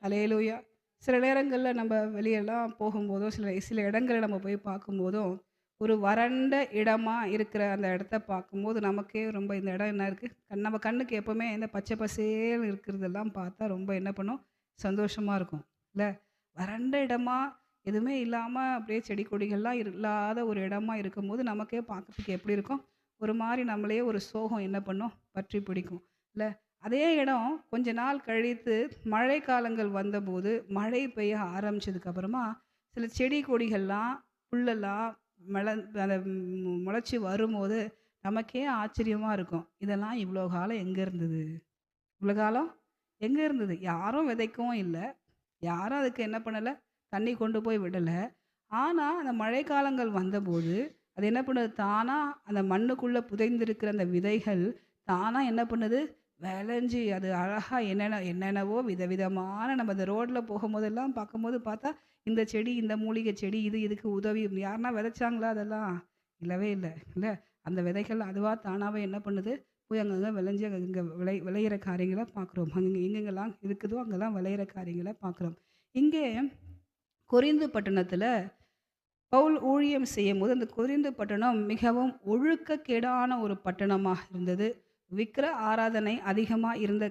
அல்லேலூயா. சில நேரங்களில் நம்ம வெளியெல்லாம் போகும்போதோ சில சில இடங்களை நம்ம போய் பார்க்கும்போதும் ஒரு வறண்ட இடமா இருக்கிற அந்த இடத்த பார்க்கும்போது நமக்கே ரொம்ப இந்த இடம் என்ன இருக்குது நம்ம கண்ணுக்கு எப்போவுமே இந்த பச்சை பசேல்னு இருக்கிறதெல்லாம் பார்த்தா ரொம்ப என்ன பண்ணும், சந்தோஷமாக இருக்கும் இல்லை? வறண்ட இடமா எதுவுமே இல்லாமல் அப்படியே செடி கொடிகள்லாம் இல்லாத ஒரு இடமா இருக்கும்போது நமக்கே பார்க்கறதுக்கு எப்படி இருக்கும், ஒரு மாதிரி நம்மளையே ஒரு சோகம் என்ன பண்ணும், பற்றி பிடிக்கும் இல்லை? அதே இடம் கொஞ்ச நாள் கழித்து மழை காலங்கள் வந்தபோது மழை பெய்ய ஆரம்பிச்சதுக்கு அப்புறமா சில செடி கொடிகள்லாம் புல்லெல்லாம் அந்த முளைச்சி வரும்போது நமக்கே ஆச்சரியமா இருக்கும். இதெல்லாம் இவ்வளோ காலம் எங்கே இருந்தது, இவ்வளோ காலம் எங்கே இருந்தது? யாரும் விதைக்கவும் இல்லை, யாரும் அதுக்கு என்ன பண்ணலை, தண்ணி கொண்டு போய் விடலை. ஆனால் அந்த மழைக்காலங்கள் வந்தபோது அது என்ன பண்ணுது, தானாக அந்த மண்ணுக்குள்ளே புதைந்திருக்கிற அந்த விதைகள் தானாக என்ன பண்ணுது, விளைஞ்சி அது அழகாக என்னென்னவோ விதவிதமான நம்ம அந்த ரோட்டில் போகும்போதெல்லாம் பார்க்கும்போது பார்த்தா இந்த செடி, இந்த மூலிகை செடி, இதுக்கு உதவி யாருன்னா விதைச்சாங்களா? அதெல்லாம் இல்லவே இல்லை இல்லை. அந்த விதைகள் அதுவாக தானாகவே என்ன பண்ணுது, போய் அங்கங்கே விளைஞ்சி அங்கே விளையிற காரியங்களை பார்க்குறோம். அங்கே எங்கெங்கெல்லாம் இருக்குதோ அங்கெல்லாம் விளையிற காரியங்களை பார்க்குறோம். இங்கே கொரிந்து பட்டணத்தில் பவுல் ஊழியம் செய்யும்போது அந்த கொரிந்து பட்டணம் மிகவும் ஒழுக்கக்கேடான ஒரு பட்டணமாக இருந்தது. விக்கிர ஆராதனை அதிகமாக இருந்த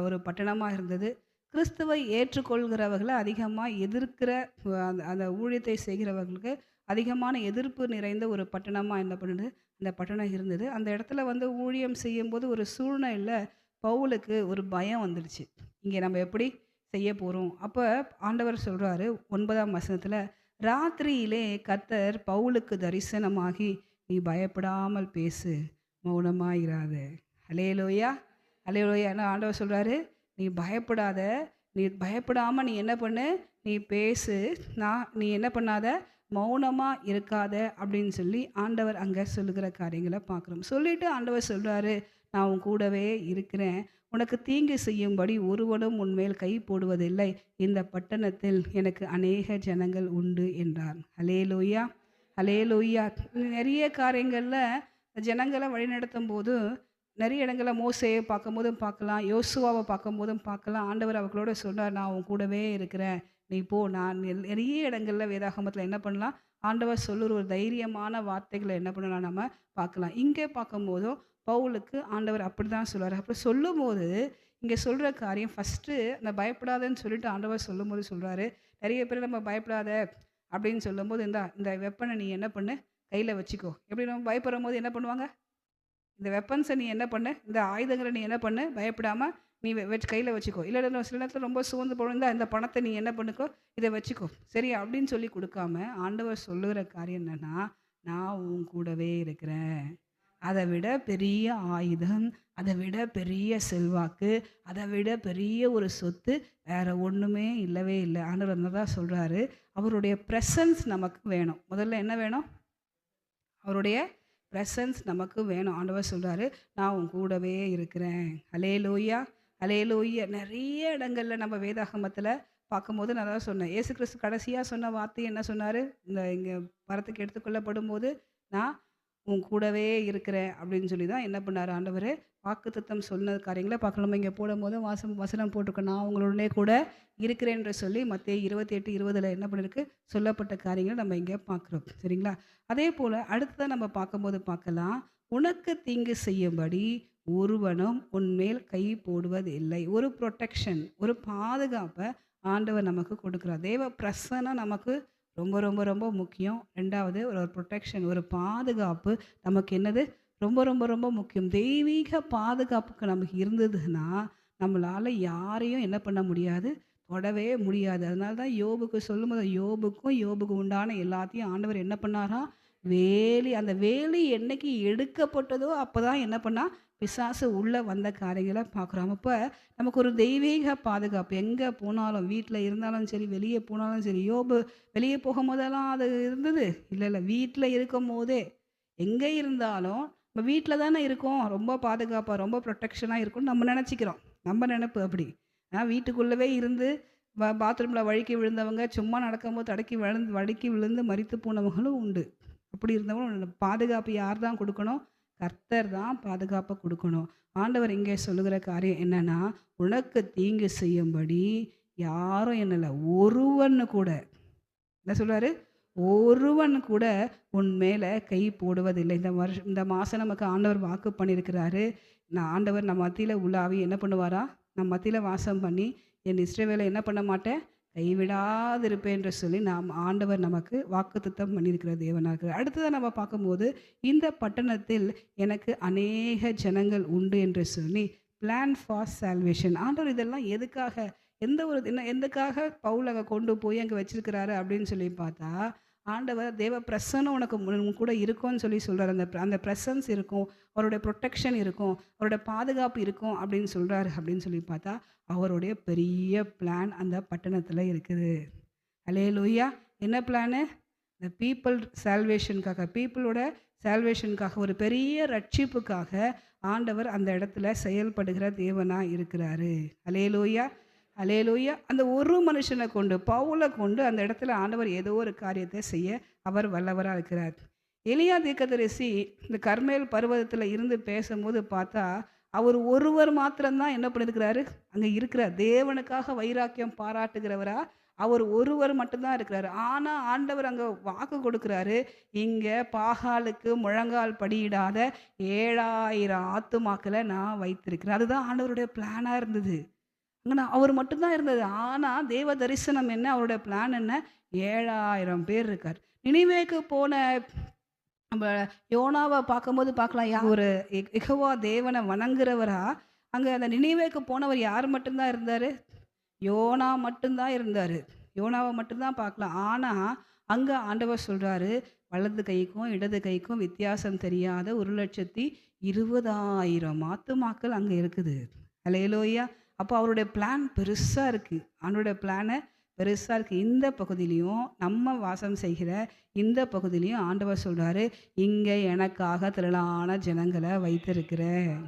ஒரு பட்டணமாக இருந்தது. கிறிஸ்துவை ஏற்றுக்கொள்கிறவர்களை அதிகமாக எதிர்க்கிற அந்த அந்த ஊழியத்தை செய்கிறவர்களுக்கு அதிகமான எதிர்ப்பு நிறைந்த ஒரு பட்டணமாக என்ன பண்ணுது, அந்த பட்டணம் இருந்தது. அந்த இடத்துல வந்து ஊழியம் செய்யும்போது ஒரு சூழ்நிலையில் பவுலுக்கு ஒரு பயம் வந்துடுச்சு. இங்கே நம்ம எப்படி செய்ய போகிறோம்? அப்போ ஆண்டவர் சொல்கிறாரு 9ஆம் வசனத்தில், ராத்திரியிலே கர்த்தர் பவுலுக்கு தரிசனமாகி, நீ பயப்படாமல் பேசு, மௌனமாயிராத. அல்லேலூயா, அல்லேலூயா. என்ன ஆண்டவர் சொல்கிறாரு, நீ பயப்படாத, நீ பயப்படாமல் நீ என்ன பண்ணு, நீ பேசு, நீ என்ன பண்ணாத, மௌனமாக இருக்காத அப்படின்னு சொல்லி ஆண்டவர் அங்கே சொல்லுகிற காரியங்களை பார்க்குறோம். சொல்லிவிட்டு ஆண்டவர் சொல்கிறாரு, நான் உன் கூடவே இருக்கிறேன், உனக்கு தீங்கு செய்யும்படி ஒருவனும் உன்மேல் கை போடுவதில்லை, இந்த பட்டணத்தில் எனக்கு அநேக ஜனங்கள் உண்டு என்றார். அல்லேலூயா, அல்லேலூயா. நிறைய காரியங்களில் ஜனங்களை வழிநடத்தும் போது நிறைய இடங்களில் மோசேயை பார்க்கும்போதும் பார்க்கலாம், யோசுவாவை பார்க்கும்போதும் பார்க்கலாம். ஆண்டவர் அவர்களோட சொன்னார், நான் உன் கூடவே இருக்கிறேன், நீ போ. நான் நிறைய இடங்களில் வேதாகமத்தில் என்ன பண்ணலாம், ஆண்டவர் சொல்லுற ஒரு தைரியமான வார்த்தைகளை என்ன பண்ணலாம் நம்ம பார்க்கலாம். இங்கே பார்க்கும்போதும் பவுலுக்கு ஆண்டவர் அப்படி தான் சொல்லுவார். அப்படி சொல்லும்போது இங்கே சொல்கிற காரியம் ஃபஸ்ட்டு அந்த பயப்படாதன்னு சொல்லிட்டு ஆண்டவர் சொல்லும்போது சொல்கிறாரு, நிறைய பேர் நம்ம பயப்படாத அப்படின்னு சொல்லும்போது இந்த வெப்பனை நீ என்ன பண்ணு, கையில் வச்சுக்கோ. எப்படி நம்ம பயப்படும் போது என்ன பண்ணுவாங்க, இந்த வெப்பன்ஸை நீ என்ன பண்ணு, இந்த ஆயுதங்களை நீ என்ன பண்ணு, பயப்படாமல் நீ கையில் வச்சுக்கோ. இல்லை சில நேரத்தில் ரொம்ப சோர்ந்து போடுங்க, இந்த பணத்தை நீ என்ன பண்ணுக்கோ, இதை வச்சுக்கோ, சரி அப்படின்னு சொல்லி கொடுக்காம ஆண்டவர் சொல்லுகிற காரியம் என்னென்னா, நான் உன் கூடவே இருக்கிறேன். அதை விட பெரிய ஆயுதம், அதை விட பெரிய செல்வாக்கு, அதை விட பெரிய ஒரு சொத்து வேறு ஒன்றுமே இல்லவே இல்லை. ஆண்டவர் தான் சொல்கிறாரு, அவருடைய ப்ரெசன்ஸ் நமக்கு வேணும். முதல்ல என்ன வேணும், அவருடைய ப்ரெசன்ஸ் நமக்கு வேணும். ஆண்டவர் சொல்கிறாரு, நான் உன் கூடவே இருக்கிறேன். அல்லேலூயா, அல்லேலூயா. நிறைய இடங்களில் நம்ம வேதாகமத்தில் பார்க்கும்போது நான் தான் சொன்னேன், இயேசு கிறிஸ்து கடைசியாக சொன்ன வார்த்தை என்ன சொன்னார், இங்கே பரத்துக்கு எடுத்துக்கொள்ளப்படும் போது, நான் உன் கூடவே இருக்கிறேன் அப்படின்னு சொல்லி தான் என்ன பண்ணார் ஆண்டவர் வாக்குத்தத்தம் சொன்ன காரியங்களை பார்க்கலாம். இங்கே போடும்போது வசனம் போட்டிருக்கோம், நான் உங்களுடனே கூட இருக்கிறேன் என்று சொல்லி மத்தேயு 28:20 என்ன பண்ணியிருக்கு, சொல்லப்பட்ட காரியங்களை நம்ம இங்கே பார்க்குறோம். சரிங்களா? அதே போல் அடுத்ததான் நம்ம பார்க்கும்போது பார்க்கலாம், உனக்கு தீங்கு செய்யும்படி ஒருவனும் உன்மேல் கை போடுவதில்லை. ஒரு ப்ரொடெக்ஷன், ஒரு பாதுகாப்பை ஆண்டவர் நமக்கு கொடுக்குறார். தேவ பிரசன்னம் நமக்கு ரொம்ப ரொம்ப ரொம்ப முக்கியம். ரெண்டாவது ஒரு ப்ரொடெக்ஷன், ஒரு பாதுகாப்பு நமக்கு என்னது, ரொம்ப ரொம்ப ரொம்ப முக்கியம். தெய்வீக பாதுகாப்புக்கு நமக்கு இருந்ததுன்னா நம்மளால் யாரையும் என்ன பண்ண முடியாது, தொடவே முடியாது. அதனால தான் யோபுக்கு சொல்லும்போது, யோபுக்கு உண்டான எல்லாத்தையும் ஆண்டவர் என்ன பண்ணாரா, அந்த வேலி என்னைக்கு எடுக்கப்பட்டதோ அப்போ தான் என்ன பண்ணா, பிசாசு உள்ளே வந்த காரியங்களை பார்க்குறோம். அப்போ நமக்கு ஒரு தெய்வீக பாதுகாப்பு எங்கே போனாலும், வீட்டில் இருந்தாலும் சரி, வெளியே போனாலும் சரி. யோபு வெளியே போகும்போதெல்லாம் அது இருந்தது இல்லை, வீட்டில் இருக்கும் போதே எங்கே இருந்தாலும் நம்ம வீட்டில் தானே இருக்கோம், ரொம்ப பாதுகாப்பாக ரொம்ப ப்ரொடெக்ஷனாக இருக்கும்னு நம்ம நினச்சிக்கிறோம். நம்ம நினைப்பு அப்படி. வீட்டுக்குள்ளவே இருந்து பாத்ரூமில் வழுக்கி விழுந்தவங்க, சும்மா நடக்கும்போது வழுக்கி விழுந்து மரித்து போனவங்களும் உண்டு. அப்படி இருந்தவங்க பாதுகாப்பு யார் தான் கொடுக்கணும், கர்த்தர் தான் பாதுகாப்பை கொடுக்கணும். ஆண்டவர் இங்கே சொல்லுகிற காரியம் என்னன்னா, உனக்கு தீங்கு செய்யும்படி யாரும் என்னல ஒருவன்னு கூட என்ன சொல்றாரு? ஒருவன் கூட உன் மேல கை போடுவதில்லை. இந்த மாசம் நமக்கு ஆண்டவர் வாக்கு பண்ணியிருக்கிறாரு. ஆண்டவர் நம்ம மத்தியில உலாவி என்ன பண்ணுவாராம்? நம்ம மத்தியில வாசம் பண்ணி, என் இஸ்ரவேலை என்ன பண்ண மாட்டேன்? கைவிடாதிருப்பேன் என்று சொல்லி ஆண்டவர் நமக்கு வாக்குத்தத்தம் பண்ணியிருக்கிற தேவனா இருக்கிறார். அடுத்ததா நம்ம பார்க்கும்போது, இந்த பட்டணத்தில் எனக்கு அநேக ஜனங்கள் உண்டு என்று சொல்லி பிளான் ஃபார் சால்வேஷன். ஆண்டவர் இதெல்லாம் எதுக்காக, எதுக்காக பவுல் அங்கே கொண்டு போய் அங்கே வச்சிருக்கிறாரு அப்படின்னு சொல்லி பார்த்தா, ஆண்டவர் தேவ பிரசன்னம் உனக்கு கூட இருக்கும்னு சொல்லி சொல்கிறார். அந்த ப்ரெசன்ஸ் இருக்கும், அவருடைய ப்ரொட்டெக்ஷன் இருக்கும், அவருடைய பாதுகாப்பு இருக்கும் அப்படின்னு சொல்கிறாரு. அப்படின்னு சொல்லி பார்த்தா அவருடைய பெரிய பிளான் அந்த பட்டணத்தில் இருக்குது. அல்லேலூயா. என்ன பிளானு? இந்த பீப்புள் சால்வேஷனுக்காக, பீப்புளோட சால்வேஷனுக்காக, ஒரு பெரிய ரட்சிப்புக்காக ஆண்டவர் அந்த இடத்துல செயல்படுகிற தேவனாக இருக்கிறாரு. அல்லேலூயா, அல்லேலூயா. அந்த ஒரு மனுஷனை கொண்டு, பவுலை கொண்டு அந்த இடத்துல ஆண்டவர் ஏதோ ஒரு காரியத்தை செய்ய அவர் வல்லவராக இருக்கிறார். எலியா தீர்க்கதரிசி இந்த கர்மேல் பர்வதத்தில் இருந்து பேசும்போது பார்த்தா, அவர் ஒருவர் மாத்திரம்தான் என்ன பண்ணியிருக்கிறாரு? அங்கே இருக்கிறார். தேவனுக்காக வைராக்கியம் பாராட்டுகிறவரா அவர் ஒருவர் மட்டும்தான் இருக்கிறாரு. ஆனால் ஆண்டவர் அங்கே வாக்கு கொடுக்குறாரு, இங்கே பாகாலுக்கு முழங்கால் படியிடாத 7000 ஆத்துமாக்களை நான் வைத்திருக்கிறேன். அதுதான் ஆண்டவருடைய பிளானாக இருந்தது. அங்கே அவர் மட்டும்தான் இருந்தது. ஆனால் தேவ தரிசனம் என்ன? அவருடைய பிளான் என்ன? 7000 பேர் இருக்கார். நினிவேக்கு போன நம்ம யோனாவை பார்க்கும்போது பார்க்கலாம், ஒரு யெகோவா தேவனை வணங்குறவரா. அங்கே அந்த நினிவேக்கு போனவர் யார் மட்டும்தான் இருந்தார்? யோனா மட்டும்தான் இருந்தார். யோனாவை மட்டும்தான் பார்க்கலாம். ஆனால் அங்கே ஆண்டவர் சொல்கிறாரு, வலது கைக்கும் இடது கைக்கும் வித்தியாசம் தெரியாத 1,20,000 ஆத்துமாக்கள் அங்கே இருக்குது. அல்லேலூயா. அப்போ அவருடைய பிளான் பெருசாக இருக்குது. அவருடைய பிளானை பெருசாக இருக்குது. இந்த பகுதியிலையும் நம்ம வாசம் செய்கிற இந்த பகுதியிலையும் ஆண்டவர் சொல்கிறாரு, இங்கே எனக்காக திரளான ஜனங்களை வைத்திருக்கிறேன்.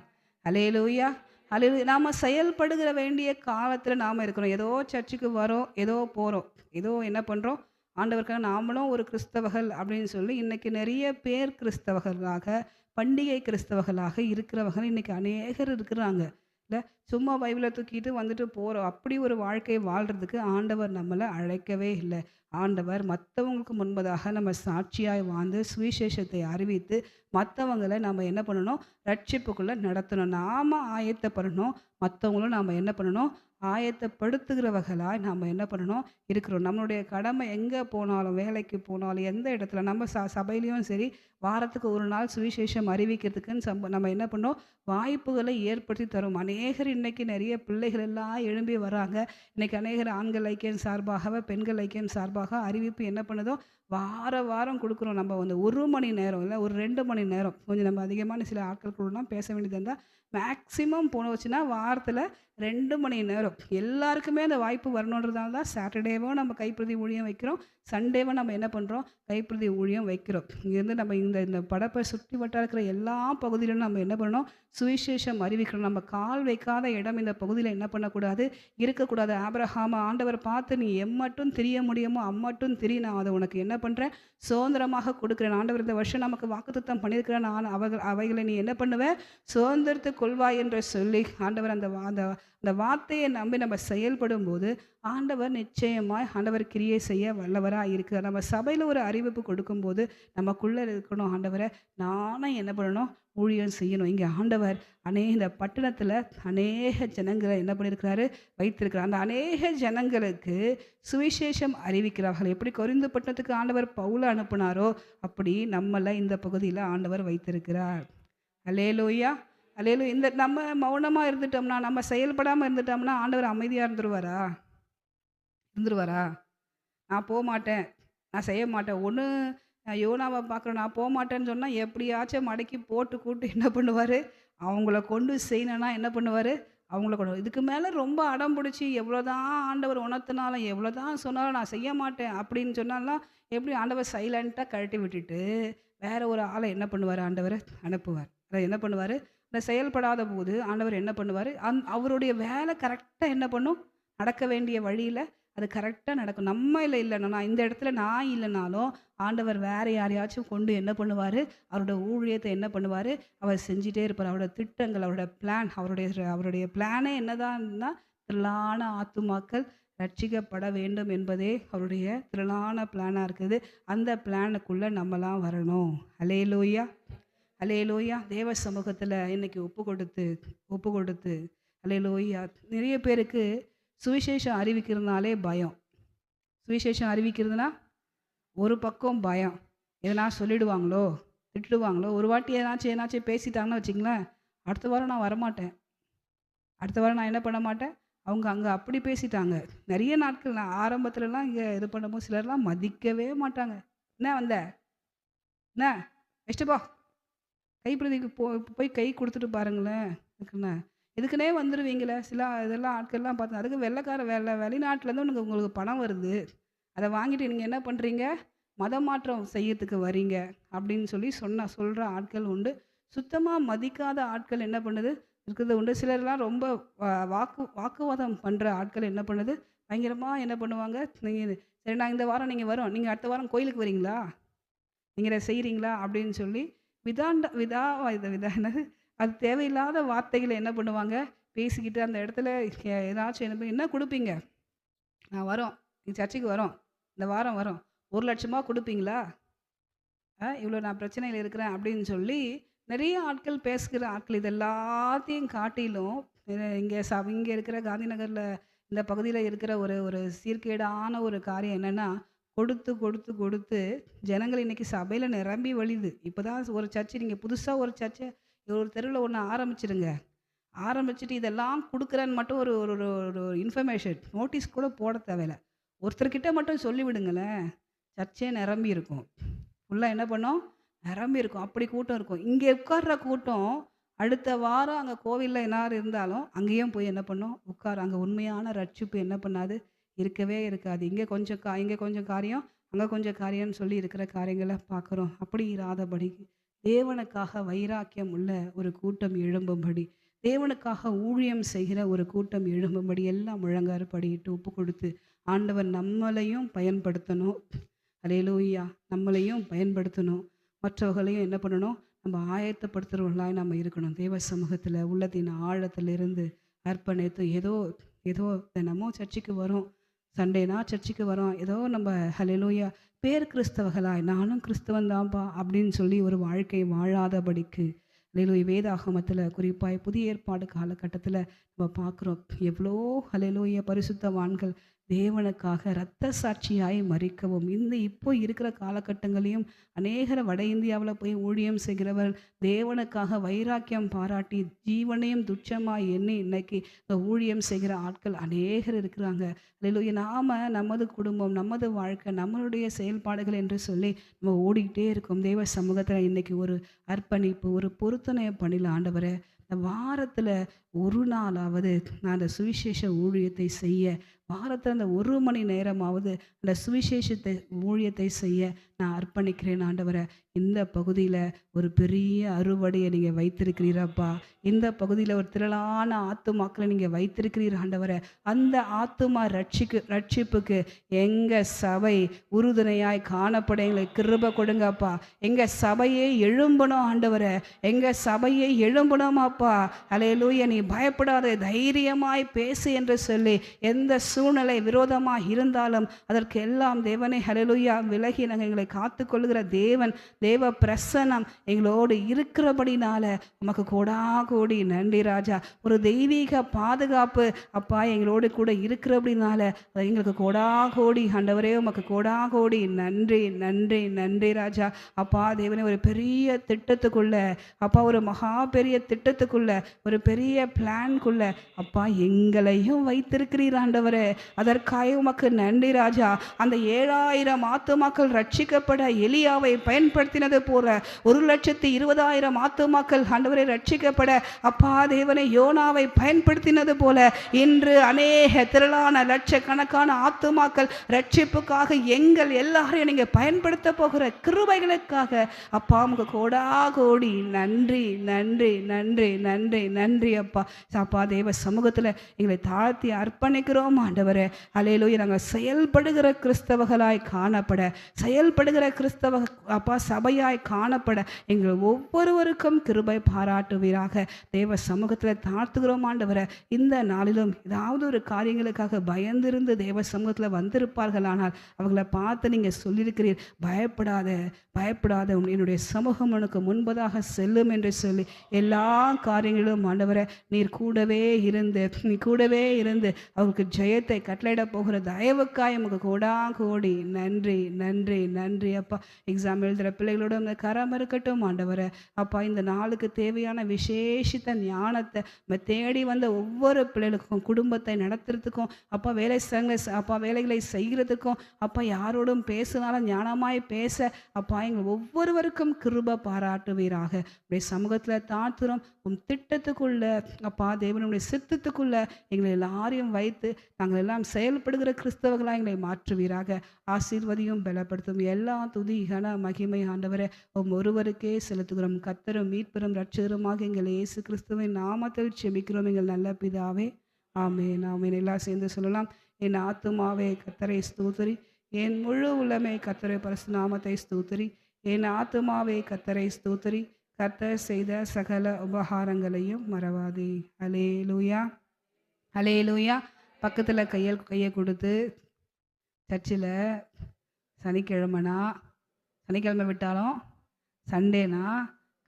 அல்லேலூயா, அல்லேலூயா. நாம் செயல்படுகிற வேண்டிய காலத்தில் நாம் இருக்கிறோம். ஏதோ சர்ச்சுக்கு வரோம், ஏதோ போகிறோம், ஏதோ என்ன பண்ணுறோம், ஆண்டவருக்காக நாமளும் ஒரு கிறிஸ்தவர்கள் அப்படின்னு சொல்லி இன்றைக்கி நிறைய பேர் கிறிஸ்தவர்களாக, பண்டிகை கிறிஸ்தவர்களாக இருக்கிறவர்கள் இன்றைக்கி அநேகர் இருக்கிறாங்க. இல்லை சும்மா பைபிளை தூக்கிட்டு வந்துட்டு போகிறோம். அப்படி ஒரு வாழ்க்கையை வாழ்கிறதுக்கு ஆண்டவர் நம்மளை அழைக்கவே இல்லை. ஆண்டவர் மற்றவங்களுக்கு முன்பதாக நம்ம சாட்சியாய் வாழ்ந்து சுவிசேஷத்தை அறிவித்து மற்றவங்களை நம்ம என்ன பண்ணணும்? ரட்சிப்புக்குள்ளே நடத்தணும். நாம் ஆயத்தப்படணும், மற்றவங்களும் நாம் என்ன பண்ணணும்? ஆயத்தப்படுத்துகிறவர்களாய் நாம் என்ன பண்ணணும்? இருக்கிறோம். நம்மளுடைய கடமை எங்கே போனாலும், வேலைக்கு போனாலும், எந்த இடத்துல நம்ம சபையிலையும் சரி, வாரத்துக்கு ஒரு நாள் சுவிசேஷம் அறிவிக்கிறதுக்குன்னு நம்ம என்ன பண்ணோம்? வாய்ப்புகளை ஏற்படுத்தி தரும். அநேகர் இன்றைக்கி நிறைய பிள்ளைகள் எல்லாம் எழும்பி வராங்க. இன்றைக்கி அநேகர் ஆண்கள் ஐக்கியம் சார்பாக, பெண்கள் ஐக்கியம் சார்பாக அறிவிப்பு என்ன பண்ணுதோ வாரம் கொடுக்குறோம். நம்ம வந்து 1 மணி நேரம் இல்லை, ஒரு 2 மணி நேரம், கொஞ்சம் நம்ம அதிகமான சில ஆட்கள் கூடலாம் பேச வேண்டியது இருந்தால் மேக்ஸிமம் போனோச்சுன்னா வாரத்தில் 2 மணி நேரம் எல்லாருக்குமே அந்த வாய்ப்பு வரணுன்றதால தான் சாட்டர்டேவும் நம்ம கைப்பிரதி ஊழியம் வைக்கிறோம், சண்டேவும் நம்ம என்ன பண்ணுறோம்? கைப்பிரதி ஊழியம் வைக்கிறோம். இங்கேருந்து நம்ம இந்த படப்பை சுற்றி வட்டார இருக்கிற எல்லா பகுதியிலும் நம்ம என்ன பண்ணணும்? சுவிசேஷம் அறிவிக்கணும். நம்ம கால் வைக்காத இடம் இந்த பகுதியில் என்ன பண்ணக்கூடாது? இருக்கக்கூடாது. ஆபிரகாம ஆண்டவர் பார்த்து, நீ எம்மட்டும் திரிய முடியுமோ அம்மட்டும் திரி, நான் அதை உனக்கு என்ன பண்ணுறேன்? சுதந்திரமாக கொடுக்குறேன். ஆண்டவர் இந்த வருஷம் நமக்கு வாக்குத்தத்தம் பண்ணியிருக்கிறேன், நான் அவைகளை நீ என்ன பண்ணுவேன்? சுதந்திரத்து கொள்வாய் என்று சொல்லி ஆண்டவர் அந்த வார்த்தையை நம்பி நம்ம செயல்படும் போது ஆண்டவர் நிச்சயமாய் ஆண்டவர் கிரியை செய்ய வல்லவராக இருக்கிறார். நம்ம சபையில் ஒரு அறிவிப்பு கொடுக்கும்போது நமக்குள்ளே இருக்கணும், ஆண்டவரை நானும் என்ன பண்ணணும்? ஊழியம் செய்யணும். இங்கே ஆண்டவர் இந்த பட்டணத்தில் அநேக ஜனங்களை என்ன பண்ணியிருக்கிறாரு? வைத்திருக்கிறார். அந்த அநேக ஜனங்களுக்கு சுவிசேஷம் அறிவிக்கிறார்கள். எப்படி கொரிந்து பட்டணத்துக்கு ஆண்டவர் பவுலை அனுப்புனாரோ அப்படி நம்மளை இந்த பகுதியில் ஆண்டவர் வைத்திருக்கிறார். அல்லேலூயா, அல்லேலூயா. இந்த நம்ம மௌனமாக இருந்துட்டோம்னா, நம்ம செயல்படாமல் இருந்துட்டோம்னா ஆண்டவர் அமைதியாக இருந்துருவாரா? நான் போக மாட்டேன், நான் செய்ய மாட்டேன். ஒன்று யோனாவை பார்க்குறோம், நான் போக மாட்டேன்னு சொன்னால் எப்படியாச்சும் மடக்கி போட்டு கூட்டு என்ன பண்ணுவார்? அவங்கள கொண்டு செய்யணுன்னா என்ன பண்ணுவார்? அவங்கள கொண்டு இதுக்கு மேலே ரொம்ப அடம் பிடிச்சி எவ்வளோதான் ஆண்டவர் உணர்த்தினாலும், எவ்வளோதான் சொன்னாலும் நான் செய்ய மாட்டேன் அப்படின்னு சொன்னாலும் எப்படி ஆண்டவர் சைலண்ட்டாக கழட்டி விட்டுட்டு வேற ஒரு ஆளை என்ன பண்ணுவார்? ஆண்டவர் அனுப்புவார். அதை என்ன பண்ணுவார்? இந்த செயல்படாத போது ஆண்டவர் என்ன பண்ணுவார்? அவருடைய வேலை கரெக்டாக என்ன பண்ணும்? நடக்க வேண்டிய வழியில் அது கரெக்டாக நடக்கும். நம்ம இல்லைன்னா இந்த இடத்துல நான் இல்லைனாலும் ஆண்டவர் வேறு யாரையாச்சும் கொண்டு என்ன பண்ணுவார்? அவரோட ஊழியத்தை என்ன பண்ணுவார்? அவர் செஞ்சிட்டே இருப்பார். அவரோட திட்டங்கள், அவரோட பிளான், அவருடைய பிளானே என்னதான்னா திரளான ஆத்துமாக்கள் ரட்சிக்கப்பட வேண்டும் என்பதே அவருடைய திரளான பிளானாக இருக்குது. அந்த பிளானுக்குள்ளே நம்மலாம் வரணும். அல்லேலூயா, அல்லேலூயா. தேவ சமூகத்தில் இன்னைக்கு ஒப்பு கொடுத்து அல்லேலூயா. நிறைய பேருக்கு சுவிசேஷம் அறிவிக்கிறதுனாலே பயம். சுவிசேஷம் அறிவிக்கிறதுனா ஒரு பக்கம் பயம், எதனா சொல்லிடுவாங்களோ திட்டுடுவாங்களோ. ஒரு வாட்டி ஏதாச்சும் பேசிட்டாங்கன்னு வச்சுங்களேன், அடுத்த வாரம் நான் வரமாட்டேன், அடுத்த வாரம் நான் என்ன பண்ண மாட்டேன். அவங்க அங்கே அப்படி பேசிட்டாங்க. நிறைய நாட்கள் நான் ஆரம்பத்துலலாம் இங்கே இது பண்ணும்போது சிலர்லாம் மதிக்கவே மாட்டாங்க. என்ன வந்த, என்ன வச்சுட்டுப்பா, கைப்பிரதிக்கு போய் கை கொடுத்துட்டு பாருங்களேன், இதுக்குன்னே வந்துடுவீங்களே. சில இதெல்லாம் ஆட்கள்லாம் பார்த்தேன். அதுக்கு வெள்ளைக்கார வெளிநாட்டிலேருந்து உங்களுக்கு பணம் வருது, அதை வாங்கிட்டு நீங்கள் என்ன பண்ணுறீங்க, மதம் மாற்றம் செய்யறதுக்கு வரீங்க அப்படின்னு சொல்கிற ஆட்கள் உண்டு. சுத்தமாக மதிக்காத ஆட்கள் என்ன பண்ணுது இருக்கிறது உண்டு. சிலர்லாம் ரொம்ப வாக்குவாதம் பண்ணுற ஆட்கள் என்ன பண்ணுது, பயங்கரமாக என்ன பண்ணுவாங்க, நீங்கள் சரி நான் இந்த வாரம் நீங்கள் வரோம், நீங்கள் அடுத்த வாரம் கோயிலுக்கு வரீங்களா, நீங்கள் இதை செய்கிறீங்களா அப்படின்னு சொல்லி என்னது அது தேவையில்லாத வார்த்தைகளை என்ன பண்ணுவாங்க பேசிக்கிட்டு அந்த இடத்துல ஏதாச்சும் என்ன கொடுப்பீங்க, நான் வரோம், நீங்கள் சர்ச்சுக்கு வரோம், இந்த வாரம் வரோம், 1,00,000 கொடுப்பீங்களா, இவ்வளோ நான் பிரச்சனையில் இருக்கிறேன் அப்படின்னு சொல்லி நிறைய ஆட்கள் பேசுகிற ஆட்கள். இது எல்லாத்தையும் காட்டிலும் இங்கே இருக்கிற காந்தி நகரில் இந்த பகுதியில் இருக்கிற ஒரு சீர்கேடான ஒரு காரியம் என்னென்னா, கொடுத்து ஜனங்கள் இன்றைக்கி சபையில் நிரம்பி வழியுது. இப்போ தான் ஒரு சர்ச்சு, நீங்கள் புதுசாக ஒரு சர்ச்சை ஒரு தெருவில் ஒன்று ஆரம்பிச்சுட்டு இதெல்லாம் கொடுக்குறேன்னு மட்டும் ஒரு இன்ஃபர்மேஷன் நோட்டீஸ் கூட போட தேவையில்லை. ஒருத்தர்கிட்ட மட்டும் சொல்லிவிடுங்களேன், சர்ச்சே நிரம்பி இருக்கும். ஃபுல்லாக என்ன பண்ணோம், நிரம்பி இருக்கும். அப்படி கூட்டம் இருக்கும். இங்கே உட்கார்ற கூட்டம் அடுத்த வாரம் அங்கே கோவிலில் என்னார் இருந்தாலும் அங்கேயும் போய் என்ன பண்ணோம், அங்கே உண்மையான ரட்சிப்பு என்ன பண்ணாது, இருக்கவே இருக்காது. இங்கே கொஞ்சம் காரியம், அங்கே கொஞ்சம் காரியம்னு சொல்லி இருக்கிற காரியங்களை பார்க்குறோம். அப்படி இராதபடி தேவனுக்காக வைராக்கியம் உள்ள ஒரு கூட்டம் எழும்பும்படி, தேவனுக்காக ஊழியம் செய்கிற ஒரு கூட்டம் எழும்பும்படி எல்லாம் முழங்காறு படிட்டு ஒப்பு கொடுத்து ஆண்டவர் நம்மளையும் பயன்படுத்தணும். அல்லேலூயா, நம்மளையும் பயன்படுத்தணும், மற்றவர்களையும் என்ன பண்ணணும், நம்ம ஆயத்தப்படுத்துகிறவர்களாய் நம்ம இருக்கணும். தேவ சமூகத்தில் உள்ளத்தின் ஆழத்திலிருந்து அர்ப்பணித்து ஏதோ தினமும் சர்ச்சுக்கு வரோம், சண்டேனா சர்ச்சுக்கு வரோம், ஏதோ நம்ம அல்லேலூயா பேர் கிறிஸ்தவர்களாய் நானும் கிறிஸ்தவன் தான்ப்பா அப்படின்னு சொல்லி ஒரு வாழ்க்கை வாழாதபடிக்கு அல்லேலூயா வேதாகமத்தில் குறிப்பாய் புதிய ஏற்பாடு காலகட்டத்தில் நம்ம பார்க்குறோம் எவ்வளோ அல்லேலூயா பரிசுத்தவான்கள் தேவனுக்காக இரத்த சாட்சியாய் மறிக்கவும், இப்போ இருக்கிற காலகட்டங்களையும் அநேகர் வட இந்தியாவில் போய் ஊழியம் செய்கிறவர் தேவனுக்காக வைராக்கியம் பாராட்டி ஜீவனையும் துச்சமாய் எண்ணி இன்னைக்கு ஊழியம் செய்கிற ஆட்கள் அநேகர் இருக்கிறாங்க. அல்லேலூயா, நமது குடும்பம், நமது வாழ்க்கை, நம்மளுடைய செயல்பாடுகள் என்று சொல்லி நம்ம ஓடிக்கிட்டே இருக்கோம். தேவ சமூகத்தில் இன்னைக்கு ஒரு அர்ப்பணிப்பு, ஒரு பொருத்தனை பணியில் ஆண்டவரை இந்த வாரத்தில் ஒரு நாளாவது நான் அந்த சுவிசேஷ ஊழியத்தை செய்ய, வாரத்தில் அந்த 1 மணி நேரமாவது அந்த சுவிசேஷத்தை ஊழியத்தை செய்ய நான் அர்ப்பணிக்கிறேன் ஆண்டவரை. இந்த பகுதியில் ஒரு பெரிய அறுவடையை நீங்கள் வைத்திருக்கிறீரப்பா. இந்த பகுதியில் ஒரு திரளான ஆத்துமாக்களை நீங்கள் வைத்திருக்கிறீர் ஆண்டவரை. அந்த ஆத்துமா ரட்சிப்புக்கு எங்கள் சபை உறுதுணையாய் காணப்பட எங்களுக்கு கிருபை கொடுங்கப்பா. எங்கள் சபையை எழும்பணும் ஆண்டவரை, எங்கள் சபையை எழும்பணுமாப்பா. அல்லேலூயா, நீ பயப்படாத, தைரியமாய் பேசு என்று சொல்லி எந்த சூழ்நிலை விரோதமாக இருந்தாலும் அதற்கு எல்லாம் தேவனே அல்லேலூயா விலகி நாங்கள் எங்களை காத்து கொள்ளுகிற தேவ பிரசன்னம் எங்களோடு இருக்கிறபடினால நமக்கு கோடி நன்றி ராஜா. ஒரு தெய்வீக பாதுகாப்பு அப்பா எங்களோடு கூட இருக்கிறபடினால எங்களுக்கு கோடி ஆண்டவரே, உமக்கு கோடி நன்றி நன்றி நன்றி ராஜா. அப்பா தேவனே, ஒரு பெரிய திட்டத்துக்குள்ள அப்பா, ஒரு மகா பெரிய திட்டத்துக்குள்ள, ஒரு பெரிய பிளான்குள்ள அப்பா எங்களையும் வைத்திருக்கிறீர் ஆண்டவரே. அதற்காக உமக்கு நன்றி ராஜா. அந்த 7,000 ஆத்துமாக்கள் ரட்சிக்கப்பட எலியாவை பயன்படுத்தினது போல 1,20,000 ஆத்துமாக்கள் ஆண்டவரை ரட்சிக்கப்பட அப்பா தேவனை யோனாவை பயன்படுத்தினது போல இன்று அநேக திரளான லட்சக்கணக்கான ஆத்துமாக்கள் ரட்சிப்புக்காக எங்கள் எல்லாரையும் நீங்கள் பயன்படுத்த போகிற கிருபைகளுக்காக அப்பா உமக்கு கோடி நன்றி நன்றி நன்றி நன்றி நன்றி அப்பா. அப்பா தேவ சமூகத்தில் எங்களை தாழ்த்தி அர்ப்பணிக்கிறோம் ஆண்டவரே. ஹல்லேலூயா. நாங்கள் செயல்படுகிற கிறிஸ்தவர்களாய் காணப்பட, செயல்படுகிற கிறிஸ்தவ அப்பா சபையாய் காணப்பட எங்கள் ஒவ்வொருவருக்கும் கிருபை பாராட்டுவீராக. தேவ சமூகத்தில் தாழ்த்துகிறோம் ஆண்டவரே. இந்த நாளிலும் ஏதாவது ஒரு காரியங்களுக்காக பயந்திருந்து தேவ சமூகத்தில் வந்திருப்பார்களானால் அவர்களை பார்த்து நீங்கள் சொல்லியிருக்கிறீர், பயப்படாத பயப்படாத, என்னுடைய சமூகம் உனக்கு முன்பதாக செல்லும் என்று சொல்லி எல்லா காரியங்களிலும் ஆண்டவரை நீர் கூடவே இருந்து அவருக்கு ஜெயத்தை கட்டளையிட போகிற தயவுக்காய் உமக்கு கோடி நன்றி நன்றி நன்றி அப்பா. எக்ஸாம் எழுதுகிற பிள்ளைகளோட அந்த கரம் இருக்கட்டும் ஆண்டவரை. அப்பா, இந்த நாளுக்கு தேவையான விசேஷித்த ஞானத்தை தேடி வந்த ஒவ்வொரு பிள்ளைகளுக்கும், குடும்பத்தை நடத்துறதுக்கும் அப்பா, வேலைகளை செய்கிறதுக்கும் அப்பா, யாரோடும் பேசினாலும் ஞானமாய் பேச அப்பா எங்கள் ஒவ்வொருவருக்கும் கிருபை பாராட்டுவீராக. உடைய சமூகத்தில் தாழ்த்துறோம். உம் திட்டத்துக்குள்ள அப்பா தேவனுடைய சித்தத்துக்குள்ள எங்களை எல்லாரையும் வைத்து நாங்கள் எல்லாம் செயல்படுகிற கிறிஸ்தவர்களாக எங்களை மாற்றுவீராக. ஆசீர்வதியும் பலப்படுத்தும் எல்லா துதி கன மகிமை ஆண்டவரை உம் ஒருவருக்கே செலுத்துகிறோம். கர்த்தரும் மீட்பெரும் இரட்சகருமாக எங்கள் இயேசு கிறிஸ்துவின் நாமத்தில் செபிக்கிறோம் எங்கள் நல்ல பிதாவே, ஆமென் ஆமென். எல்லாம் சேர்ந்து சொல்லலாம். என் ஆத்துமாவே கர்த்தரை ஸ்தோத்திரி, என் முழு உள்ளமே கர்த்தரை பரிசுத்த நாமத்தை ஸ்தோத்திரி. என் ஆத்துமாவே கர்த்தரை ஸ்தோத்திரி, கர்த்தர் செய்த சகல உபகாரங்களையும் மறவாதே. ஹல்லேலூயா ஹல்லேலூயா. பக்கத்தில் கையை கொடுத்து சர்ச்சில் சனிக்கிழமை விட்டாலும் சண்டேனா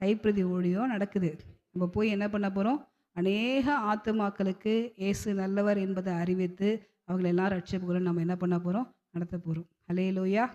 கைப்பிரதி ஊழியம் நடக்குது. நம்ம போய் என்ன பண்ண போகிறோம்? அநேக ஆத்துமாக்களுக்கு இயேசு நல்லவர் என்பதை அறிவித்து அவங்களெல்லாம் ரட்சிப்புகளை நம்ம என்ன பண்ண போகிறோம்? நடத்த போகிறோம். ஹல்லேலூயா.